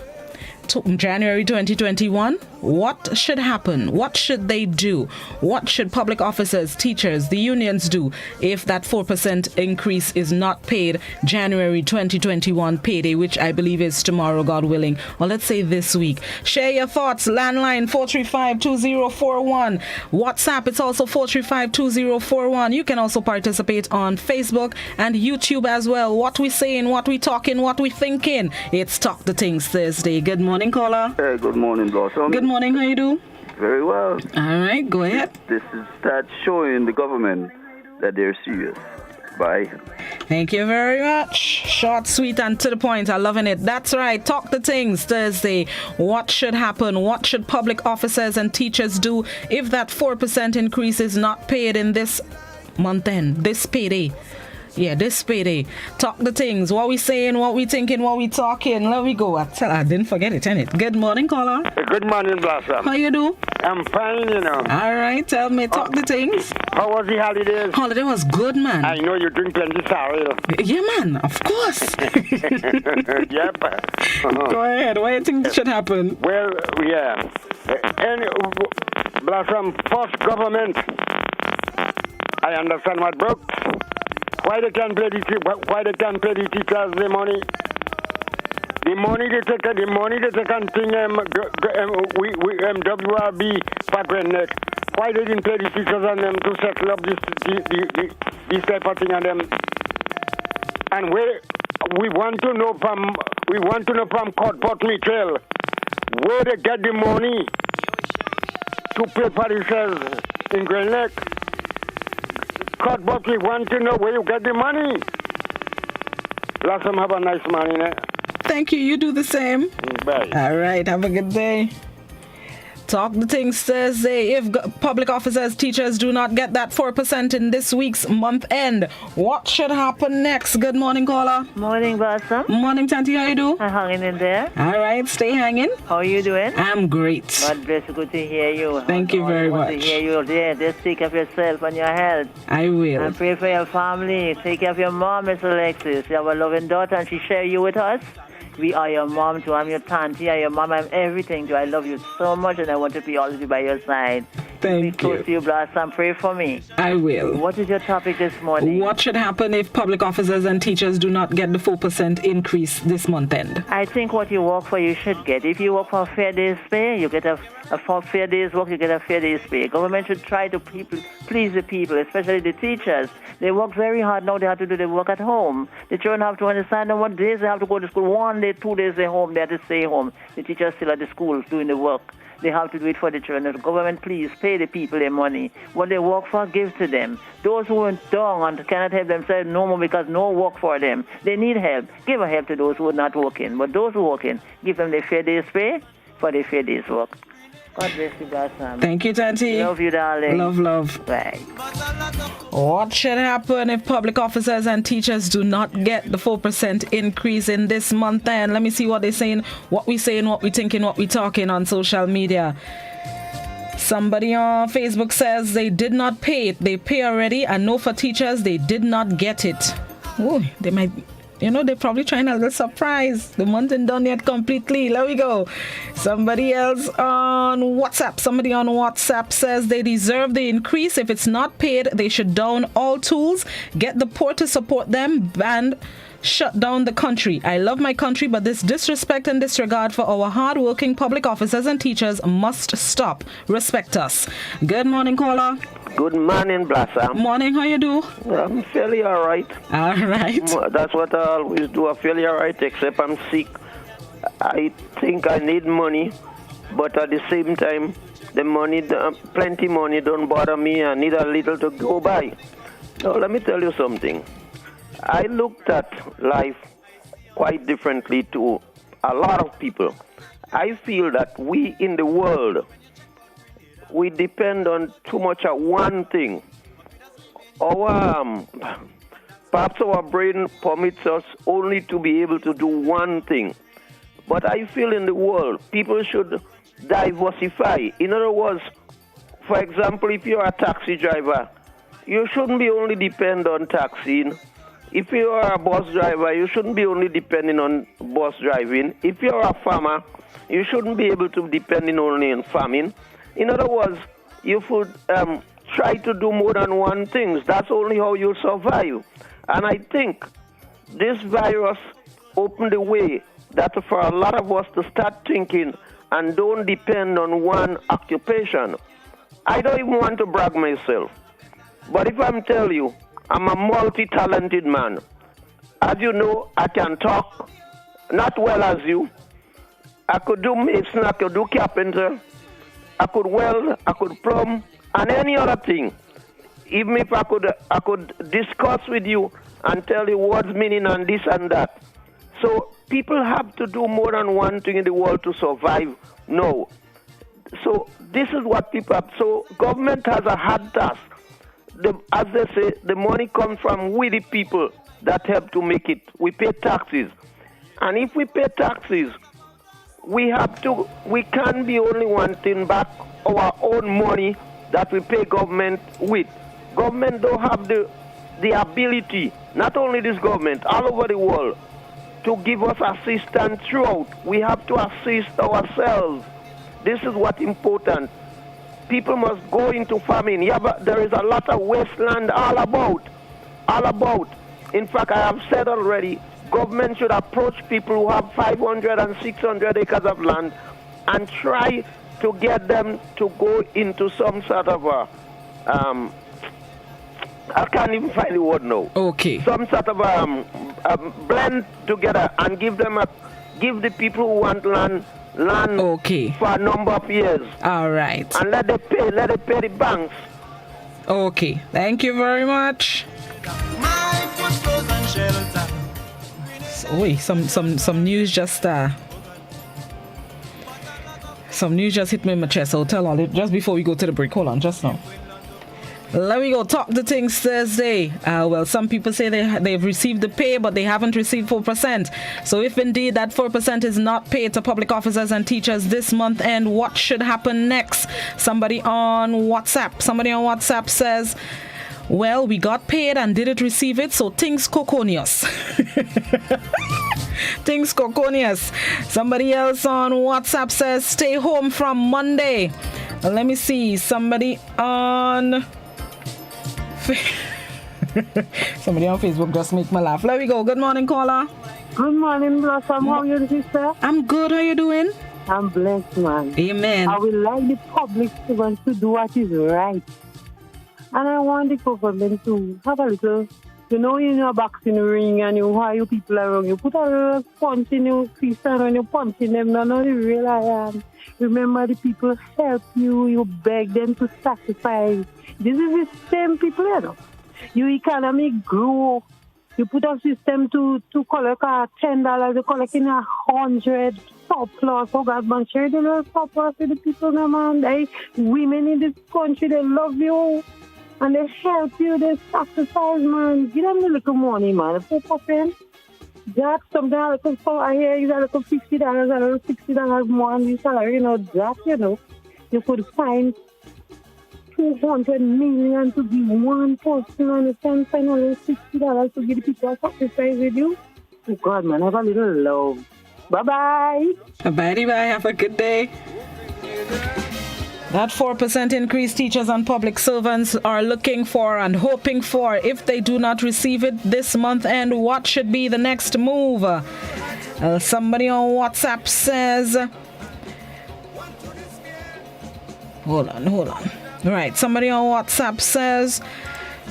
January 2021, what should happen? What should they do? What should public officers, teachers, the unions do if that 4% increase is not paid January 2021 payday, which I believe is tomorrow, God willing, or let's say this week? Share your thoughts. Landline 435-2041. WhatsApp, it's also 435-2041. You can also participate on Facebook and YouTube as well. What we saying, what we talking, what we thinking. It's Talk the Things Thursday. Good morning, caller. Hey, good morning, Blossom. Good morning, how you do? Very well. All right, go ahead. This is start showing the government that they're serious. Bye. Thank you very much. Short, sweet, and to the point. I'm loving it. That's right. Talk the Things Thursday. What should happen? What should public officers and teachers do if that 4% increase is not paid in this month end, this payday? Yeah, this payday. Talk the things. What we saying, what we thinking, what we talking. Let me go. I didn't forget it, innit? Good morning, caller. Good morning, Blossom. How you do? I'm fine, you know. All right, tell me. Talk the things. How was the holidays? Holiday was good, man. I know you drink plenty sorry. Yeah, man. Of course. Yep. Go ahead. What do you think should happen? Well, yeah. Blossom, first government. I understand what broke. Why they can't pay the teachers the money? The money they take and thing WRB for Grenada. Why they didn't pay the teachers on them to settle up this type of thing on them? And we want to know from Port Mitchell where they get the money to pay for themselves in Grenada. But we want to know where you get the money. Blossom, have a nice morning. Thank you. You do the same. Bye. All right. Have a good day. Talk the Things Thursday. If public officers, teachers do not get that 4% in this week's month end, what should happen next? Good morning, caller. Morning, Blossom. Morning, Tanti. How you do? I'm hanging in there. All right. Stay hanging. How are you doing? I'm great. God bless you. Good to hear you. Thank you very much. Good to hear you. Yeah, just take care of yourself and your health. I will. And pray for your family. Take care of your mom, Miss Alexis. You have a loving daughter and she share you with us. We are your mom too. I'm your tanty. I'm your mom. I'm everything too. I love you so much and I want to be always by your side. Thank you. Close to you, Blossom. Pray for me. I will. What is your topic this morning? What should happen if public officers and teachers do not get the 4% increase this month end? I think what you work for, you should get. If you work for a fair day's pay, you get a fair day's work, you get a fair day's pay. Government should try to please the people, especially the teachers. They work very hard now. They have to do their work at home. The children have to understand on what days they have to go to school. 1 day, 2 days they're home. They have to stay home. The teachers still at the school doing the work. They have to do it for the children. The government, please, pay the people their money. What they work for, give to them. Those who are down and cannot help themselves no more because no work for them, they need help. Give a help to those who are not working. But those who are working, give them their fair day's pay for their fair day's work. God bless you, Blossom. Thank you, Tanti. Love you, darling. Love. Bye. What should happen if public officers and teachers do not get the 4% increase in this month end? Let me see what they're saying, what we saying, what we thinking, what we talking on social media. Somebody on Facebook says they did not pay it. They pay already, and no for teachers, they did not get it. Oh, they might... they're probably trying a little surprise. The month ain't done yet completely. There we go. Somebody else on WhatsApp. Somebody on WhatsApp says they deserve the increase. If it's not paid, they should down all tools, get the poor to support them, and shut down the country. I love my country, but this disrespect and disregard for our hard-working public officers and teachers must stop. Respect us. Good morning, caller. Good morning, Blossom. Morning, how you do? I'm fairly all right. All right. That's what I always do. I'm fairly all right, except I'm sick. I think I need money, but at the same time, the money, plenty money don't bother me. I need a little to go by. So let me tell you something. I looked at life quite differently to a lot of people. I feel that we in the world, we depend on too much of one thing. Perhaps our brain permits us only to be able to do one thing. But I feel in the world, people should diversify. In other words, for example, if you're a taxi driver, you shouldn't be only depend on taxing. If you are a bus driver, you shouldn't be only depending on bus driving. If you're a farmer, you shouldn't be able to depend only on farming. In other words, you should try to do more than one thing. That's only how you'll survive. And I think this virus opened the way that for a lot of us to start thinking and don't depend on one occupation. I don't even want to brag myself. But if I'm telling you, I'm a multi-talented man. As you know, I can talk, not well as you. I could do mason, I could do carpenter, I could weld, I could plumb, and any other thing. Even if I could discuss with you and tell you what's meaning and this and that. So people have to do more than one thing in the world to survive. No. So this is what people have. So government has a hard task. As they say, the money comes from we the people that help to make it. We pay taxes. And if we pay taxes, we can't be only wanting back our own money that we pay government with. Government don't have the ability, not only this government, all over the world, to give us assistance throughout. We have to assist ourselves. This is what's important. People must go into farming. Yeah, but there is a lot of wasteland all about. In fact, I have said already, government should approach people who have 500 and 600 acres of land and try to get them to go into some sort of a, I can't even find the word now. Okay. Some sort of a blend together and give the people who want land okay. for a number of years. All right. And let it pay the banks. Okay. Thank you very much. Wait, some news just hit me in my chest. I'll tell all it just before we go to the break. Hold on, just now. Let me go talk the things Thursday. Well, some people say they've received the pay, but they haven't received 4%. So if indeed that 4% is not paid to public officers and teachers this month, and what should happen next? Somebody on WhatsApp says, well, we got paid and didn't receive it, so things coconius. Things coconius. Somebody else on WhatsApp says, stay home from Monday. Let me see. Somebody on Facebook just make me laugh. There we go. Good morning, caller. Good morning, Blossom. How are you, sister? I'm good. How you doing? I'm blessed, man. Amen. I would like the public servants to do what is right. And I want the government to have a little, in your boxing ring and you people around, you put a little punch in your fist and when you punching them, none of the real I am. Remember, the people help you, you beg them to sacrifice. This is the same people, Your economy grow. You put a system to collect $10, you collect in 100 surplus. Oh God, man, share the little surplus with the people, man. Women in this country, they love you. And they help you, they sacrifice, man. Give them a little money, man. 4%. That something like I hear is like $50, or $60 more on the salary, that, you could find 200 million to give one person, and you can find only $60 to give the people a sacrifice with you. Oh God, man, have a little love. Bye-bye. Bye-bye. Have a good day. That 4% increase teachers and public servants are looking for and hoping for if they do not receive it this month. And what should be the next move? Somebody on WhatsApp says... Hold on. Right, somebody on WhatsApp says...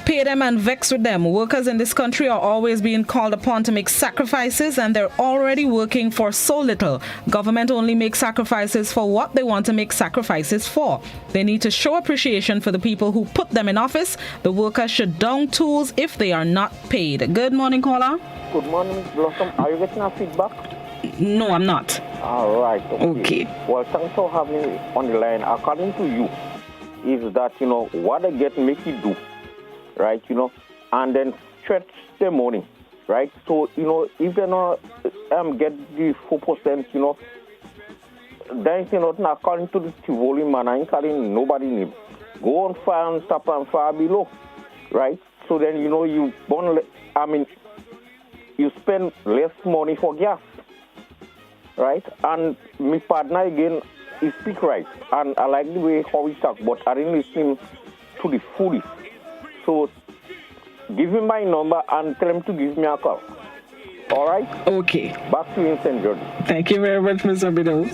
Pay them and vex with them. Workers in this country are always being called upon to make sacrifices, and they're already working for so little. Government only makes sacrifices for what they want to make sacrifices for. They need to show appreciation for the people who put them in office. The workers should down tools if they are not paid. Good morning, caller. Good morning, Ms. Blossom. Are you getting a feedback? No, I'm not. All right. Okay. Well, thanks for having me on the line. According to you, is that, what they get make you do. Right, and then stretch the money, right? So, if they not get the 4%, then, not according to the Tivoli man, I ain't calling nobody name. Go on fire and stop and fire below, right? So then, you you spend less money for gas, right? And my partner again, he speak right, and I like the way how he talk, but I didn't listen to the fullest. So give him my number and tell him to give me a call. All right? Okay. Back to you in St. George. Thank you very much, Mr. Bido.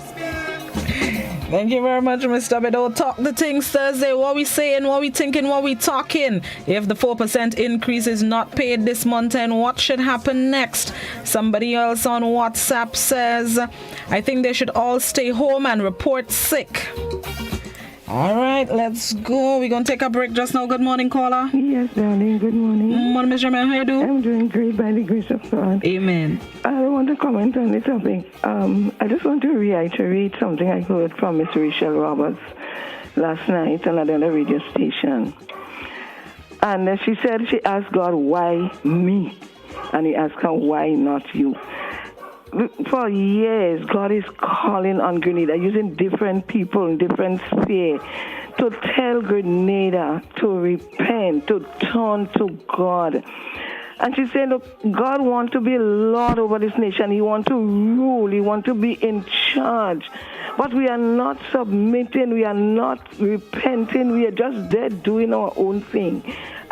Thank you very much, Mr. Bido. Talk the things Thursday. What we saying, what we thinking, what we talking. If the 4% increase is not paid this month, and what should happen next? Somebody else on WhatsApp says, I think they should all stay home and report sick. All right, let's go. We're going to take a break just now. Good morning, caller. Yes, darling. Good morning. Morning, Ms. Jermaine. How you do? I'm doing great by the grace of God. Amen. I want to comment on the topic. I just want to reiterate something I heard from Miss Rachel Roberts last night on another radio station. And she said she asked God, why me? And he asked her, why not you? For years, God is calling on Grenada, using different people in different spheres to tell Grenada to repent, to turn to God. And she said, look, God wants to be Lord over this nation. He wants to rule. He wants to be in charge. But we are not submitting. We are not repenting. We are just there doing our own thing.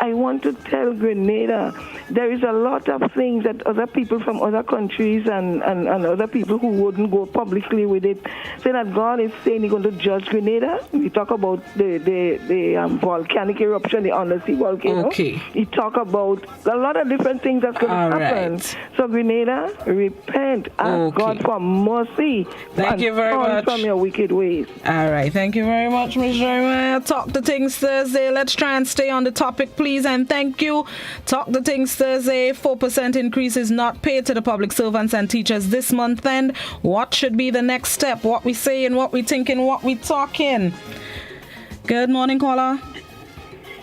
I want to tell Grenada, there is a lot of things that other people from other countries and other people who wouldn't go publicly with it, say that God is saying He's going to judge Grenada. We talk about the volcanic eruption, the undersea volcano. Okay. He talk about a lot of different things that's going to happen. Right. So Grenada, repent, ask God for mercy. Thank you very much. From your wicked ways. All right. Thank you very much, Ms. Jeremiah. Talk the things Thursday. Let's try and stay on the topic, please. And thank you. Talk the things Thursday. 4% increase is not paid to the public servants and teachers this month. And what should be the next step? What we saying, what we thinking, what we talking. Good morning, caller.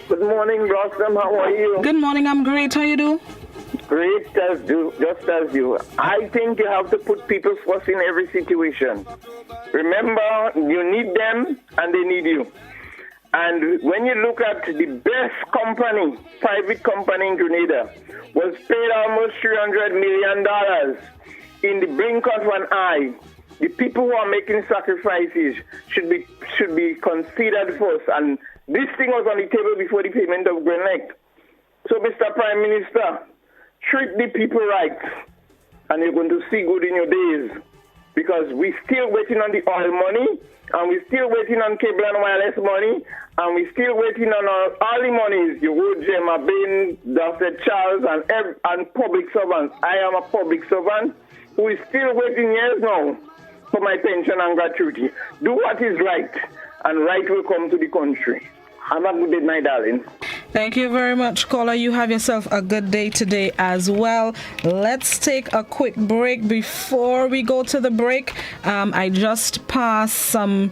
Good morning, Blossom. How are you? Good morning. I'm great. How you do? Great, just as you. I think you have to put people first in every situation. Remember, you need them and they need you. And when you look at the best company, private company in Grenada, was paid almost $300 million in the blink of an eye. The people who are making sacrifices should be considered first. And this thing was on the table before the payment of Grenada. So, Mr. Prime Minister, treat the people right, and you're going to see good in your days. Because we're still waiting on the oil money, and we're still waiting on cable and wireless money, and we're still waiting on all the monies, you would, Gemma Bain, Dr. Charles, and public servants. I am a public servant who is still waiting years now for my pension and gratuity. Do what is right, and right will come to the country. Have a good day, my darling. Thank you very much, caller. You have yourself a good day today as well. Let's take a quick break. Before we go to the break, I just passed some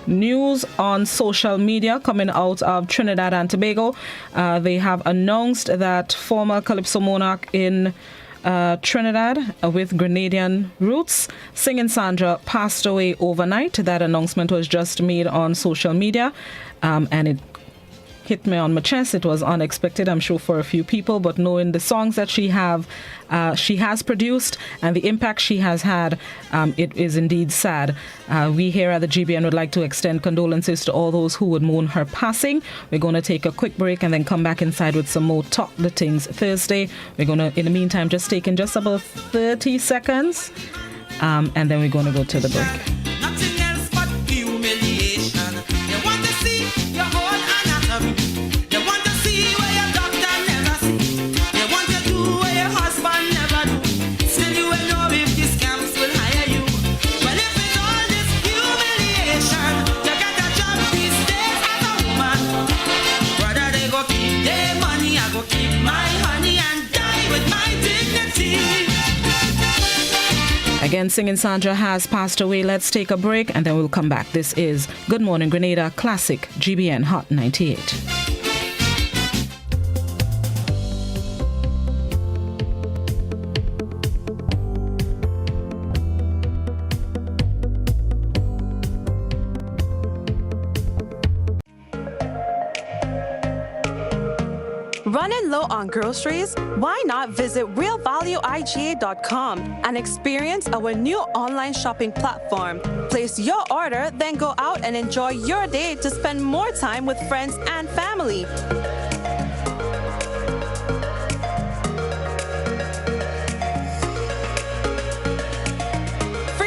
news on social media coming out of Trinidad and Tobago. They have announced that former Calypso monarch in Trinidad with Grenadian roots, Singing Sandra, passed away overnight. That announcement was just made on social media, and it hit me on my chest. It was unexpected, I'm sure, for a few people, but knowing the songs that she has produced and the impact she has had, it is indeed sad. We here at the GBN would like to extend condolences to all those who would mourn her passing. We're going to take a quick break and then come back inside with some more Talk the Things Thursday. We're going to, in the meantime, just take in just about 30 seconds, and then we're going to go to the break. Again, Singing Sandra has passed away. Let's take a break and then we'll come back. This is Good Morning Grenada Classic GBN Hot 98. Running low on groceries? Why not visit realvalueiga.com and experience our new online shopping platform. Place your order, then go out and enjoy your day to spend more time with friends and family.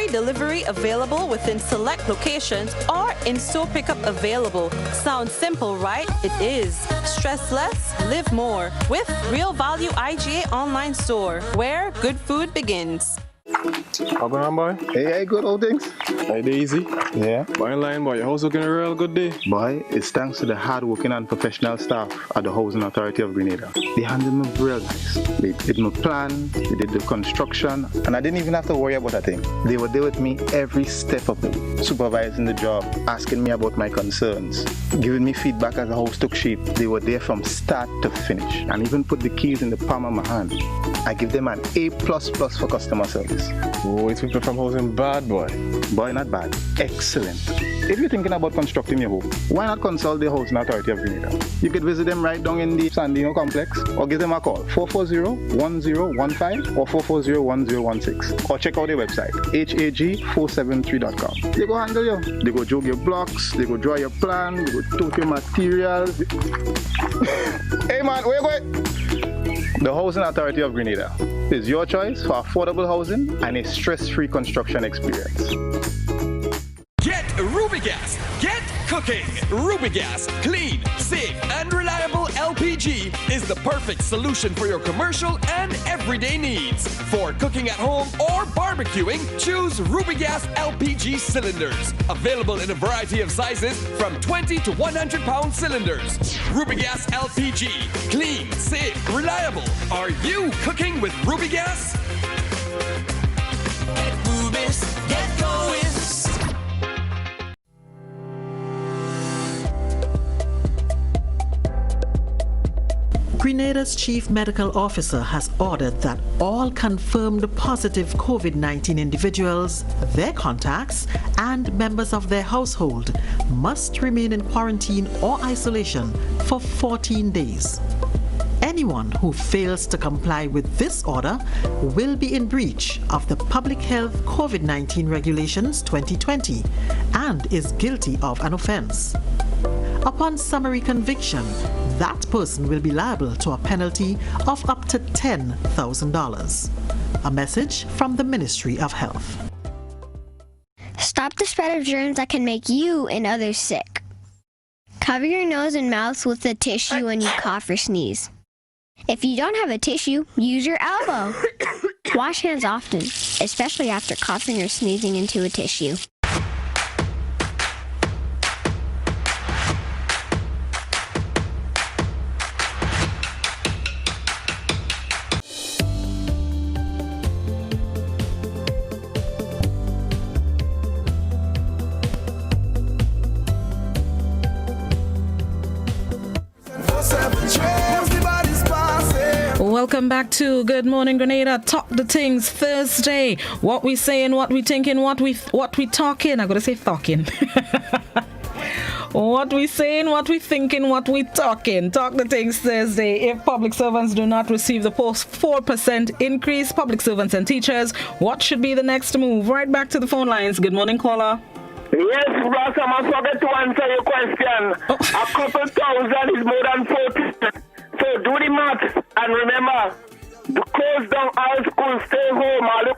Delivery available within select locations or in-store pickup available. Sounds simple, right? It is. Stress less, live more with Real Value IGA online store, where good food begins. How going on, boy? Hey, good old things. Hey, Daisy. Yeah. Boy, in line, boy. Your house looking a real good day. Boy, it's thanks to the hard-working and professional staff at the Housing Authority of Grenada. They handled me real nice. They did my plan, they did the construction, and I didn't even have to worry about a thing. They were there with me every step of the way, supervising the job, asking me about my concerns, giving me feedback as the house took shape. They were there from start to finish, and even put the keys in the palm of my hand. I give them an A++ for customer service. Oh, it's people from housing bad, boy. Boy, not bad. Excellent. If you're thinking about constructing your home, why not consult the Housing Authority of Grenada? You could visit them right down in the Sandino complex or give them a call, 440-1015 or 440-1016. Or check out their website, hag473.com. They go handle you. They go jog your blocks, they go draw your plan, they go tote your materials. Hey man, where you going? The Housing Authority of Grenada is your choice for affordable housing and a stress-free construction experience. Get Rubigas. Get cooking. Rubigas, clean, safe, and reliable LPG is the perfect solution for your commercial and everyday needs. For cooking at home or barbecuing, choose Rubigas LPG cylinders. Available in a variety of sizes from 20 to 100 pound cylinders. Rubigas LPG, clean, safe, reliable. Are you cooking with Rubigas? Get Rubis, get going. Grenada's chief medical officer has ordered that all confirmed positive COVID-19 individuals, their contacts, and members of their household must remain in quarantine or isolation for 14 days. Anyone who fails to comply with this order will be in breach of the Public Health COVID-19 Regulations 2020 and is guilty of an offense. Upon summary conviction, that person will be liable to a penalty of up to $10,000. A message from the Ministry of Health. Stop the spread of germs that can make you and others sick. Cover your nose and mouth with a tissue when you cough or sneeze. If you don't have a tissue, use your elbow. Wash hands often, especially after coughing or sneezing into a tissue. Welcome back to Good Morning Grenada. Talk the Things Thursday. What we saying, what we thinking, what we talking. I gotta say talking. What we saying, what we thinking, what we talking. Talk the Things Thursday. If public servants do not receive the post 4% increase, public servants and teachers, what should be the next move? Right back to the phone lines. Good morning, caller. Yes, Ross, I forget to answer your question. A couple thousand is more than 40. So do the math and remember, close down all schools, stay home. All you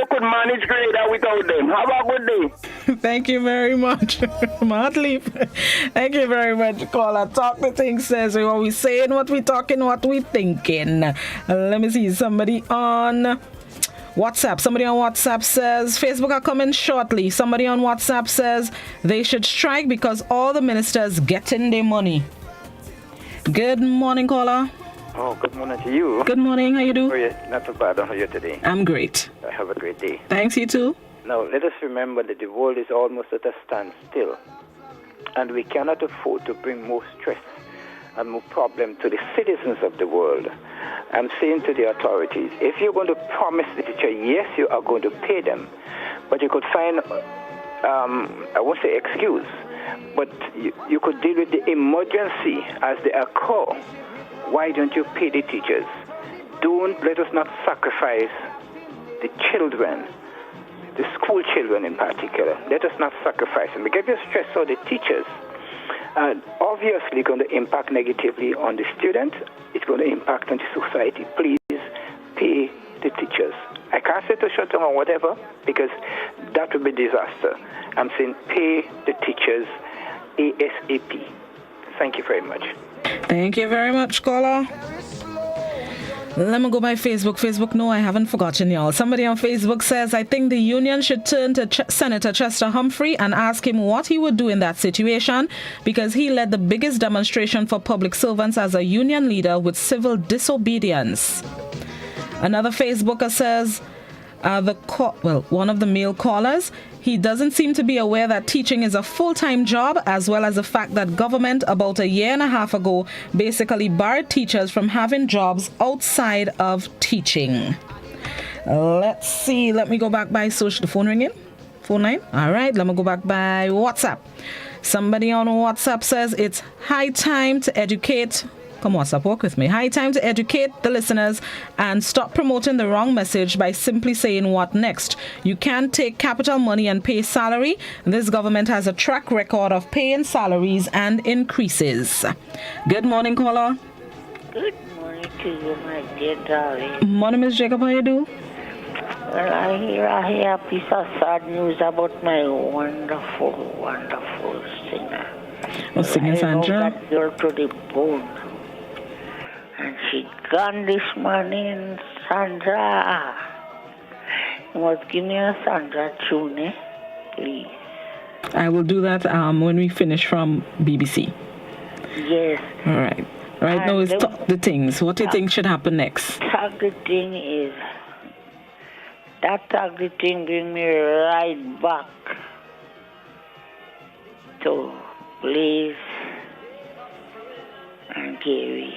could manage Grenada without them. Have a good day. Thank you very much. Thank you very much, caller. Talk the Thing says what we saying, what we talking, what we thinking. Let me see. Somebody on WhatsApp. Somebody on WhatsApp says Facebook are coming shortly. Somebody on WhatsApp says they should strike because all the ministers getting their money. Good morning, caller. Oh, good morning to you. Good morning. How you do? Not so bad. How are you today? I'm great. Have a great day. Thanks, you too. Now, let us remember that the world is almost at a standstill, and we cannot afford to bring more stress and more problem to the citizens of the world. I'm saying to the authorities, if you're going to promise the teacher, yes, you are going to pay them, but you could find, I won't say excuse, but you could deal with the emergency as they occur why don't you pay the teachers? Don't let us not sacrifice the children, the school children in particular. Let us not sacrifice them. Because if you stress out the teachers, obviously going to impact negatively on the student. It's going to impact on the society. Please pay the teachers. I can't say to shut down or whatever, because that would be disaster. I'm saying pay the teachers ASAP. Thank you very much. Thank you very much, caller. Let me go by Facebook. Facebook, no, I haven't forgotten y'all. Somebody on Facebook says, I think the union should turn to Senator Chester Humphrey and ask him what he would do in that situation, because he led the biggest demonstration for public servants as a union leader with civil disobedience. Another Facebooker says, one of the male callers, he doesn't seem to be aware that teaching is a full-time job, as well as the fact that government about a year and a half ago basically barred teachers from having jobs outside of teaching. Let's see. Let me go back by social. The phone ringing? Phone line? All right. Let me go back by WhatsApp. Somebody on WhatsApp says it's high time to educate. Come WhatsApp, work with me. High time to educate the listeners and stop promoting the wrong message by simply saying what next. You can't take capital money and pay salary. This government has a track record of paying salaries and increases. Good morning, caller. Good morning to you, my dear darling. Morning, Miss Jacob. How you do? Well, I hear a piece of sad news about my wonderful, wonderful singer. Oh, singer Sandra? I love that girl to the bone. And she gone this morning, Sandra. You must give me a Sandra tune, eh? Please. I will do that when we finish from BBC. Yes. All right. Right now is talk the things. What do you think should happen next? Talk the thing is, that talk the thing bring me right back to Blaze and Gary.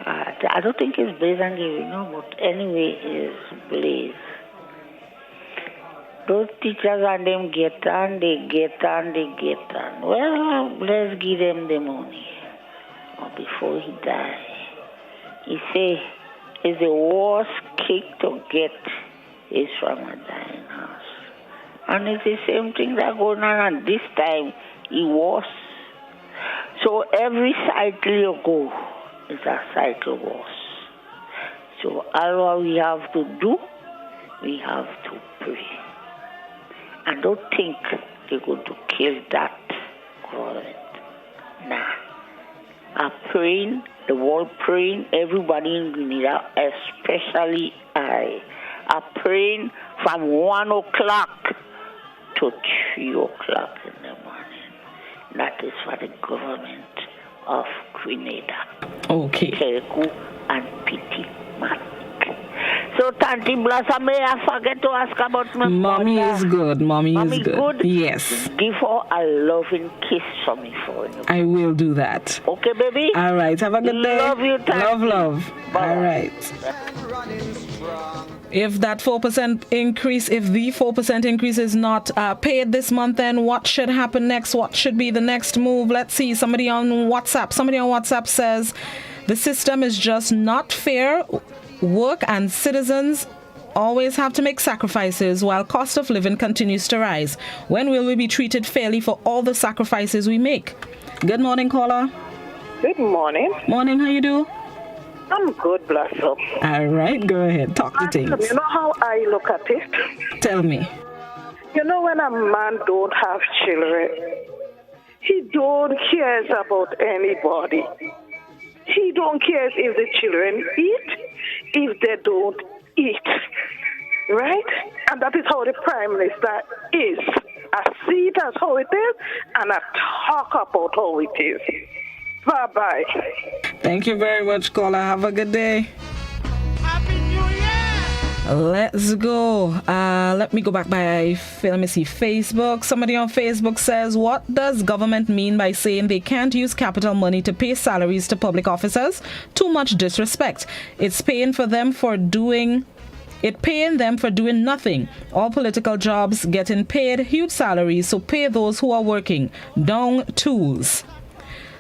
I don't think it's Blaze and Gary, no, but anyway, it's Blaze. Those teachers and them get on. Well, let's give them the money. Or before he die. He say, it's the worst kick to get is from a dying house. And it's the same thing that going on, and this time it was. So every cycle you go is a cycle worse. So all we have to do, we have to pray. And don't think they're going to kill that government. Nah. I'm praying, the world praying, everybody in Grenada, especially I. I'm praying from 1 o'clock to 3 o'clock in the morning. That is for the government of Grenada. Okay. Kereku and Pity Matic. So, Tanti Blossom, may I forget to ask about my Mommy mother? is good. Mommy is Mommy good? Yes. Give her a loving kiss from me for you. I will do that. Okay, baby? All right. Have a good day. Love you, Tanti. Love. Bye. All right. If that 4% increase, if the 4% increase is not paid this month, then what should happen next? What should be the next move? Let's see. Somebody on WhatsApp says the system is just not fair. Work and citizens always have to make sacrifices while cost of living continues to rise. When will we be treated fairly for all the sacrifices we make? Good morning, caller. Good morning. Morning, how you do? I'm good, bless you. All right, go ahead. Talk the things. You know how I look at it? Tell me. You know when a man don't have children, he don't cares about anybody. He don't care if the children eat, if they don't eat. Right? And that is how the Prime Minister is. I see it as how it is, and I talk about how it is. Bye-bye. Thank you very much, caller. Have a good day. Happy New Year! Let's go. Let me go back by, let me see, Facebook. Somebody on Facebook says, what does government mean by saying they can't use capital money to pay salaries to public officers? Too much disrespect. It's paying them for doing nothing. All political jobs getting paid huge salaries, so pay those who are working. Down tools.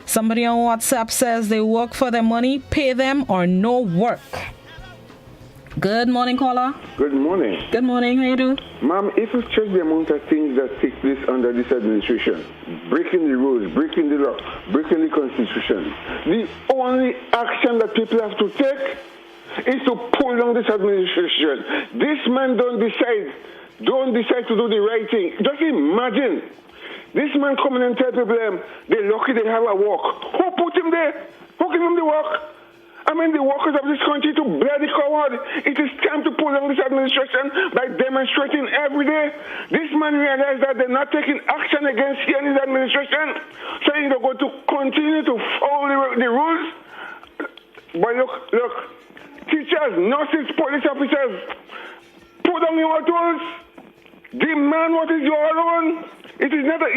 Somebody on WhatsApp says they work for their money, pay them, or no work. Good morning, caller. Good morning. Good morning. How you do? Ma'am, if you check the amount of things that take place under this administration, breaking the rules, breaking the law, breaking the constitution, the only action that people have to take is to pull down this administration. This man don't decide to do the right thing. Just imagine this man coming and tell people they're lucky they have a work. Who put him there? Who gave him the work? I mean, the workers of this country to bloody coward. It is time to pull down this administration by demonstrating every day. This man realized that they're not taking action against he and his administration, saying they're going to continue to follow the rules. But look, teachers, nurses, police officers, put down your tools. Demand what is your own. It is not they're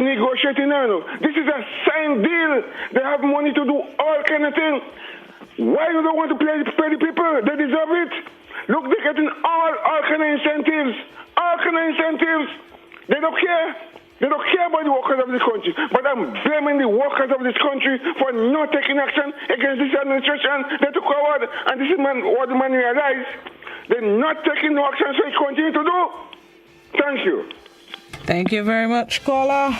negotiating now. No. This is a signed deal. They have money to do all kind of things. Why you don't want to pay the people? They deserve it. Look, they're getting all kind of incentives. All kind of incentives. They don't care. They don't care about the workers of this country. But I'm blaming the workers of this country for not taking action against this administration. They took forward. And this is what the man realized. They're not taking no action, so they continue to do. Thank you. Thank you very much, caller.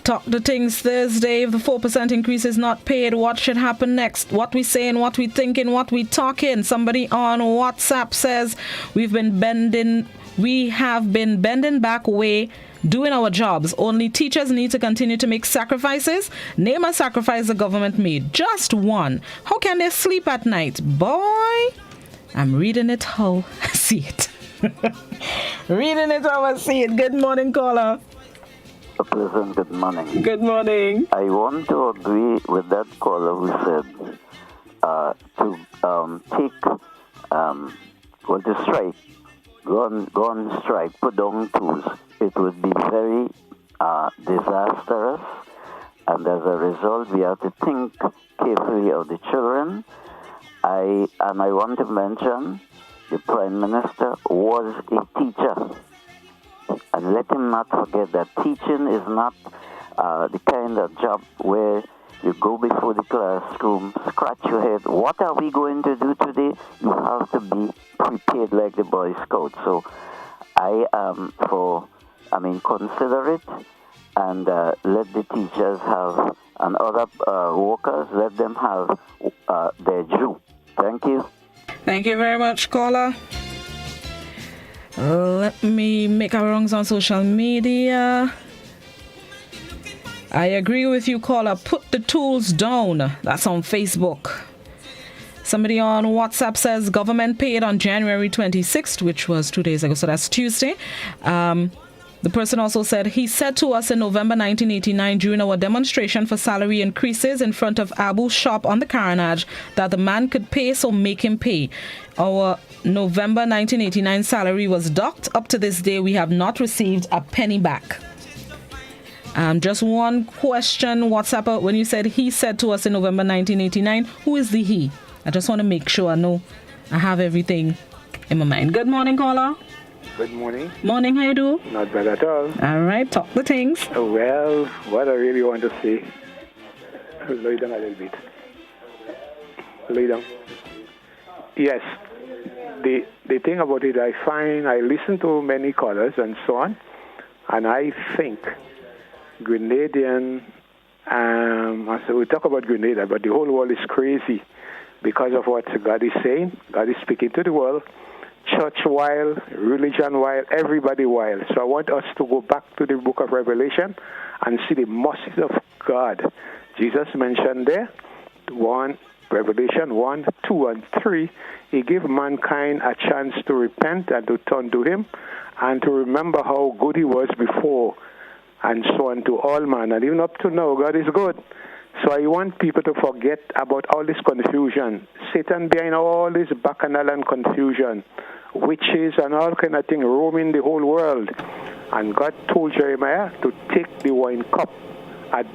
Talk the things Thursday. If the 4% increase is not paid, what should happen next? What we saying, what we thinking, what we talking. Somebody on WhatsApp says we have been bending back way doing our jobs. Only teachers need to continue to make sacrifices. Name a sacrifice the government made. Just one. How can they sleep at night? Boy, I'm reading it how I see it. Reading it how I see it. Good morning, caller. A pleasant good morning. Good morning. I want to agree with that caller who said to strike, go on strike, put down tools. It would be very disastrous, and as a result, we have to think carefully of the children. I want to mention the Prime Minister was a teacher. And let him not forget that teaching is not the kind of job where you go before the classroom, scratch your head. What are we going to do today? You have to be prepared like the Boy Scouts. So I am consider it and let the teachers have, and other workers, let them have their due. Thank you. Thank you very much, caller. Let me make our wrongs on social media. I agree with you, caller. Put the tools down. That's on Facebook. Somebody on WhatsApp says government paid on January 26th, which was 2 days ago, so that's Tuesday. The person also said, he said to us in November 1989 during our demonstration for salary increases in front of Abu's shop on the Carnage that the man could pay, so make him pay. Our November 1989 salary was docked. Up to this day, we have not received a penny back. Just one question, WhatsApp, when you said he said to us in November 1989, who is the he? I just want to make sure I know I have everything in my mind. Good morning, caller. Good morning. Morning, how you do? Not bad at all. All right, talk the things. Well, what I really want to say, lay down a little bit. Lay down. Yes, the thing about it, I listen to many callers and so on, and I think Grenadian, so we talk about Grenada, but the whole world is crazy because of what God is saying. God is speaking to the world. Church wild, religion wild, everybody wild. So I want us to go back to the book of Revelation and see the mercies of God. Jesus mentioned there, Revelation 1, 2, and 3, he gave mankind a chance to repent and to turn to him and to remember how good he was before, and so on to all man. And even up to now, God is good. So I want people to forget about all this confusion. Satan behind all this bacchanal and confusion, witches and all kind of thing roaming the whole world. And God told Jeremiah to take the wine cup at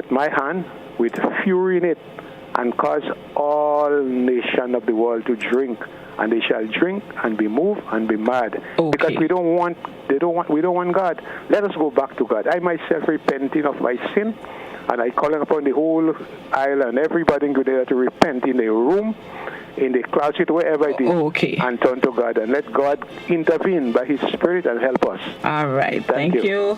my hand with fury in it and cause all nations of the world to drink and they shall drink and be moved and be mad. Because we don't want God. Let us go back to God. I myself repenting of my sin, and I calling upon the whole island, everybody in Grenada to repent in their room, in the closet, wherever it is, and turn to God and let God intervene by His Spirit and help us. All right. Thank you.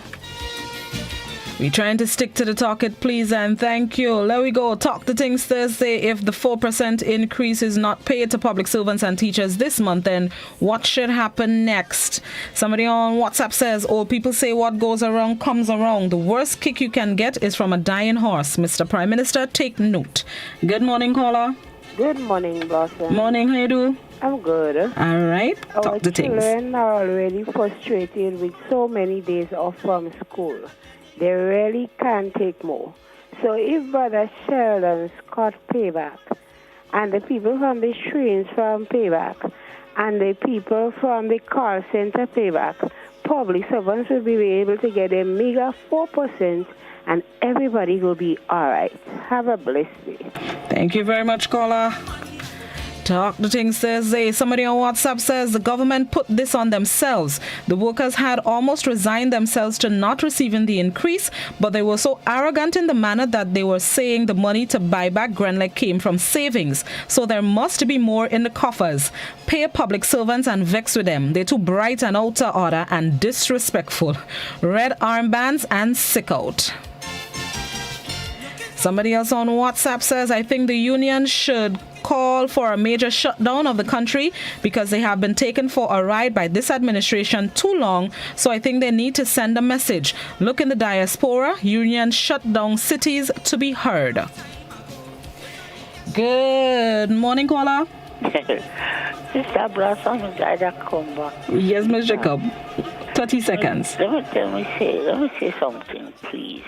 We're trying to stick to the topic, please, and thank you. There we go. Talk the things Thursday. If the 4% increase is not paid to public servants and teachers this month, then what should happen next? Somebody on WhatsApp says, old people say what goes around comes around. The worst kick you can get is from a dying horse. Mr. Prime Minister, take note. Good morning, caller. Good morning, Blossom. Morning, how you do? I'm good. All right. Our Talk the things. children are already frustrated with so many days off from school. They really can't take more. So if Brother Sheldon Scott payback, and the people from the streams from payback, and the people from the call center payback, public servants will be able to get a meager 4%, and everybody will be all right. Have a blessed day. Thank you very much, caller. Talk the things Thursday. Somebody on WhatsApp says the government put this on themselves. The workers had almost resigned themselves to not receiving the increase, but they were so arrogant in the manner that they were saying the money to buy back Grenada came from savings. So there must be more in the coffers. Pay public servants and vex with them. They're too bright and out of order and disrespectful. Red armbands and sick out. Somebody else on WhatsApp says, I think the union should call for a major shutdown of the country because they have been taken for a ride by this administration too long. So I think they need to send a message. Look in the diaspora, union shut down cities to be heard. Good morning, caller. Sister Blossom, I'm glad I come back. Yes, Ms. Jacob. 30 seconds. Let me say something, please.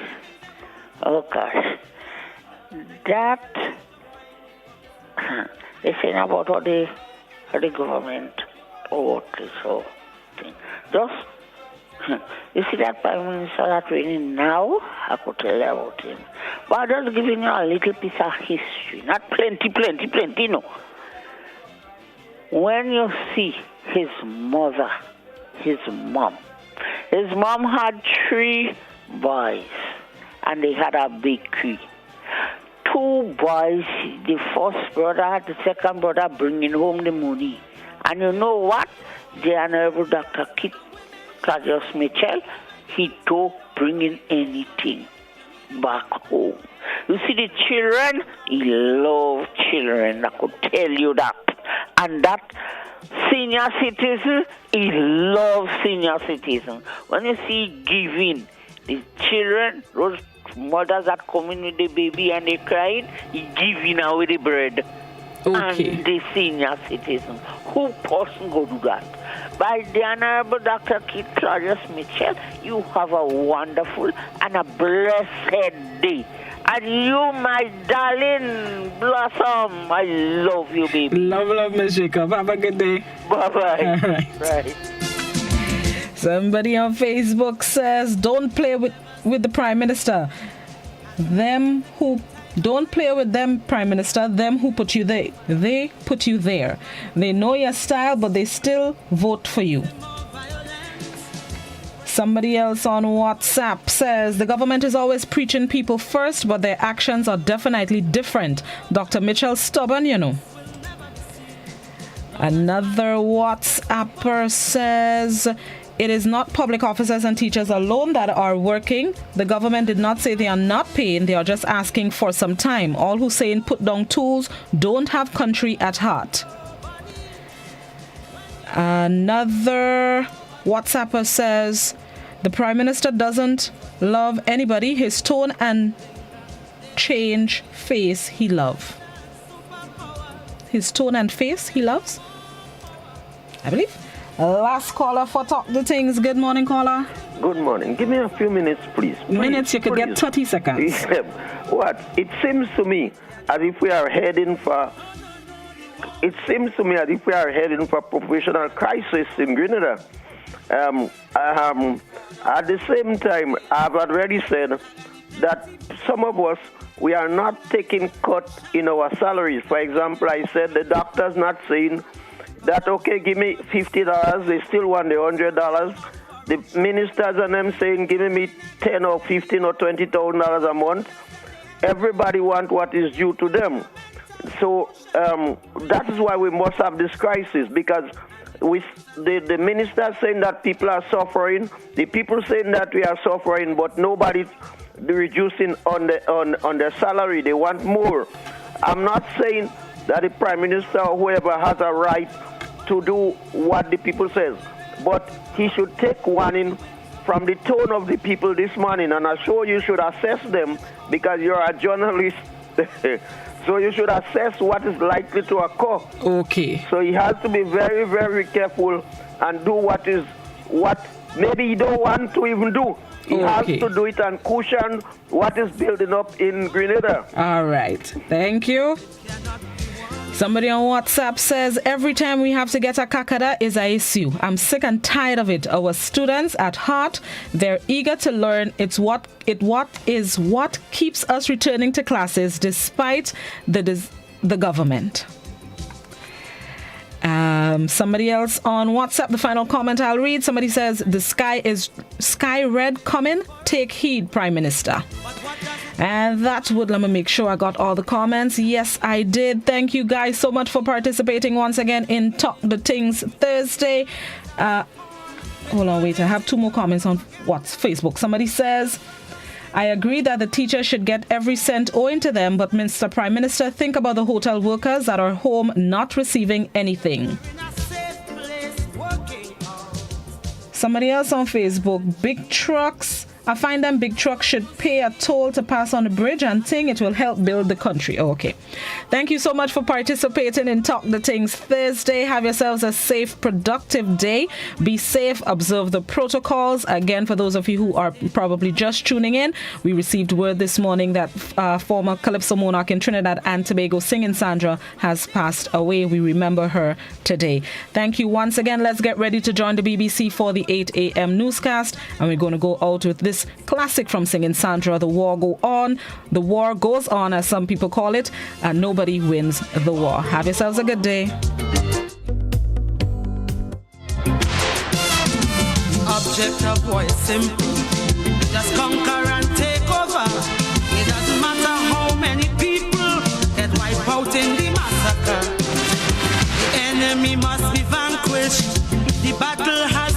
Oh, gosh. That they're saying about how the government or what this whole thing. Just you see that Prime Minister that's reigning now, I could tell you about him. But I'm just giving you a little piece of history. Not plenty, no. When you see his mother, his mom had 3 boys and they had a bakery. 2 boys, the first brother, the second brother bringing home the money. And you know what? The Honorable Dr. Kit Claudius Mitchell, he don't bringing anything back home. You see the children, he love children, I could tell you that. And that senior citizen, he loves senior citizen. When you see giving, the children, those mothers that come in with the baby and they crying, he giving away the bread. And the senior citizen. Who person go do that? By the Honorable Dr. Kit Claudius Mitchell, you have a wonderful and a blessed day. And you, my darling Blossom, I love you, baby. Love, Miss Jacob. Have a good day. Bye-bye. All right. Right. Somebody on Facebook says, don't play with the Prime Minister. Don't play with them, Prime Minister. Them who put you there. They put you there. They know your style, but they still vote for you. Somebody else on WhatsApp says, the government is always preaching people first, but their actions are definitely different. Dr. Mitchell's stubborn, you know. Another WhatsApper says, it is not public officers and teachers alone that are working. The government did not say they are not paying. They are just asking for some time. All who saying put down tools don't have country at heart. Another WhatsApper says, the Prime Minister doesn't love anybody. His tone and change face he loves. His tone and face he loves, I believe. Last caller for Talk the Things. Good morning, caller. Good morning. Give me a few minutes, please. Minutes, you could get 30 seconds. What? It seems to me as if we are heading for professional crisis in Grenada. At the same time, I've already said that some of us, we are not taking cut in our salaries. For example, I said the doctor's not saying that, okay, give me $50, they still want the $100. The ministers and them saying, give me $10 or $15 or $20,000 a month. Everybody want what is due to them. So that is why we must have this crisis, because the minister saying that people are suffering, the people saying that we are suffering, but nobody reducing on their salary. They want more. I'm not saying that the prime minister or whoever has a right to do what the people says, but he should take warning from the tone of the people this morning, and I'm sure you should assess them because you're a journalist. So you should assess what is likely to occur. Okay. So he has to be very, very careful and do what maybe he don't want to even do. He has to do it and cushion what is building up in Grenada. All right. Thank you. Somebody on WhatsApp says, every time we have to get a kakada is an issue. I'm sick and tired of it. Our students at heart, they're eager to learn. It's what keeps us returning to classes despite the government. Somebody else on WhatsApp, the final comment I'll read. Somebody says, the sky red coming. Take heed, Prime Minister. And that would, let me make sure I got all the comments. Yes, I did. Thank you guys so much for participating once again in Talk the Things Thursday. Hold on, wait. I have two more comments on Facebook. Somebody says, I agree that the teachers should get every cent owing to them, but Mr. Prime Minister, think about the hotel workers that are home not receiving anything. Somebody else on Facebook, big trucks. I find them big trucks should pay a toll to pass on the bridge and think it will help build the country. Okay. Thank you so much for participating in Talk the Things Thursday. Have yourselves a safe, productive day. Be safe. Observe the protocols. Again, for those of you who are probably just tuning in, we received word this morning that former Calypso monarch in Trinidad and Tobago, Singing Sandra, has passed away. We remember her today. Thank you once again. Let's get ready to join the BBC for the 8 a.m. newscast. And we're going to go out with this classic from Singing Sandra, The War Goes On, as some people call it, and nobody wins the war. Have yourselves a good day. Object of war is simple. Just conquer and take over. It doesn't matter how many people get wiped out in the massacre. The enemy must be vanquished. The battle has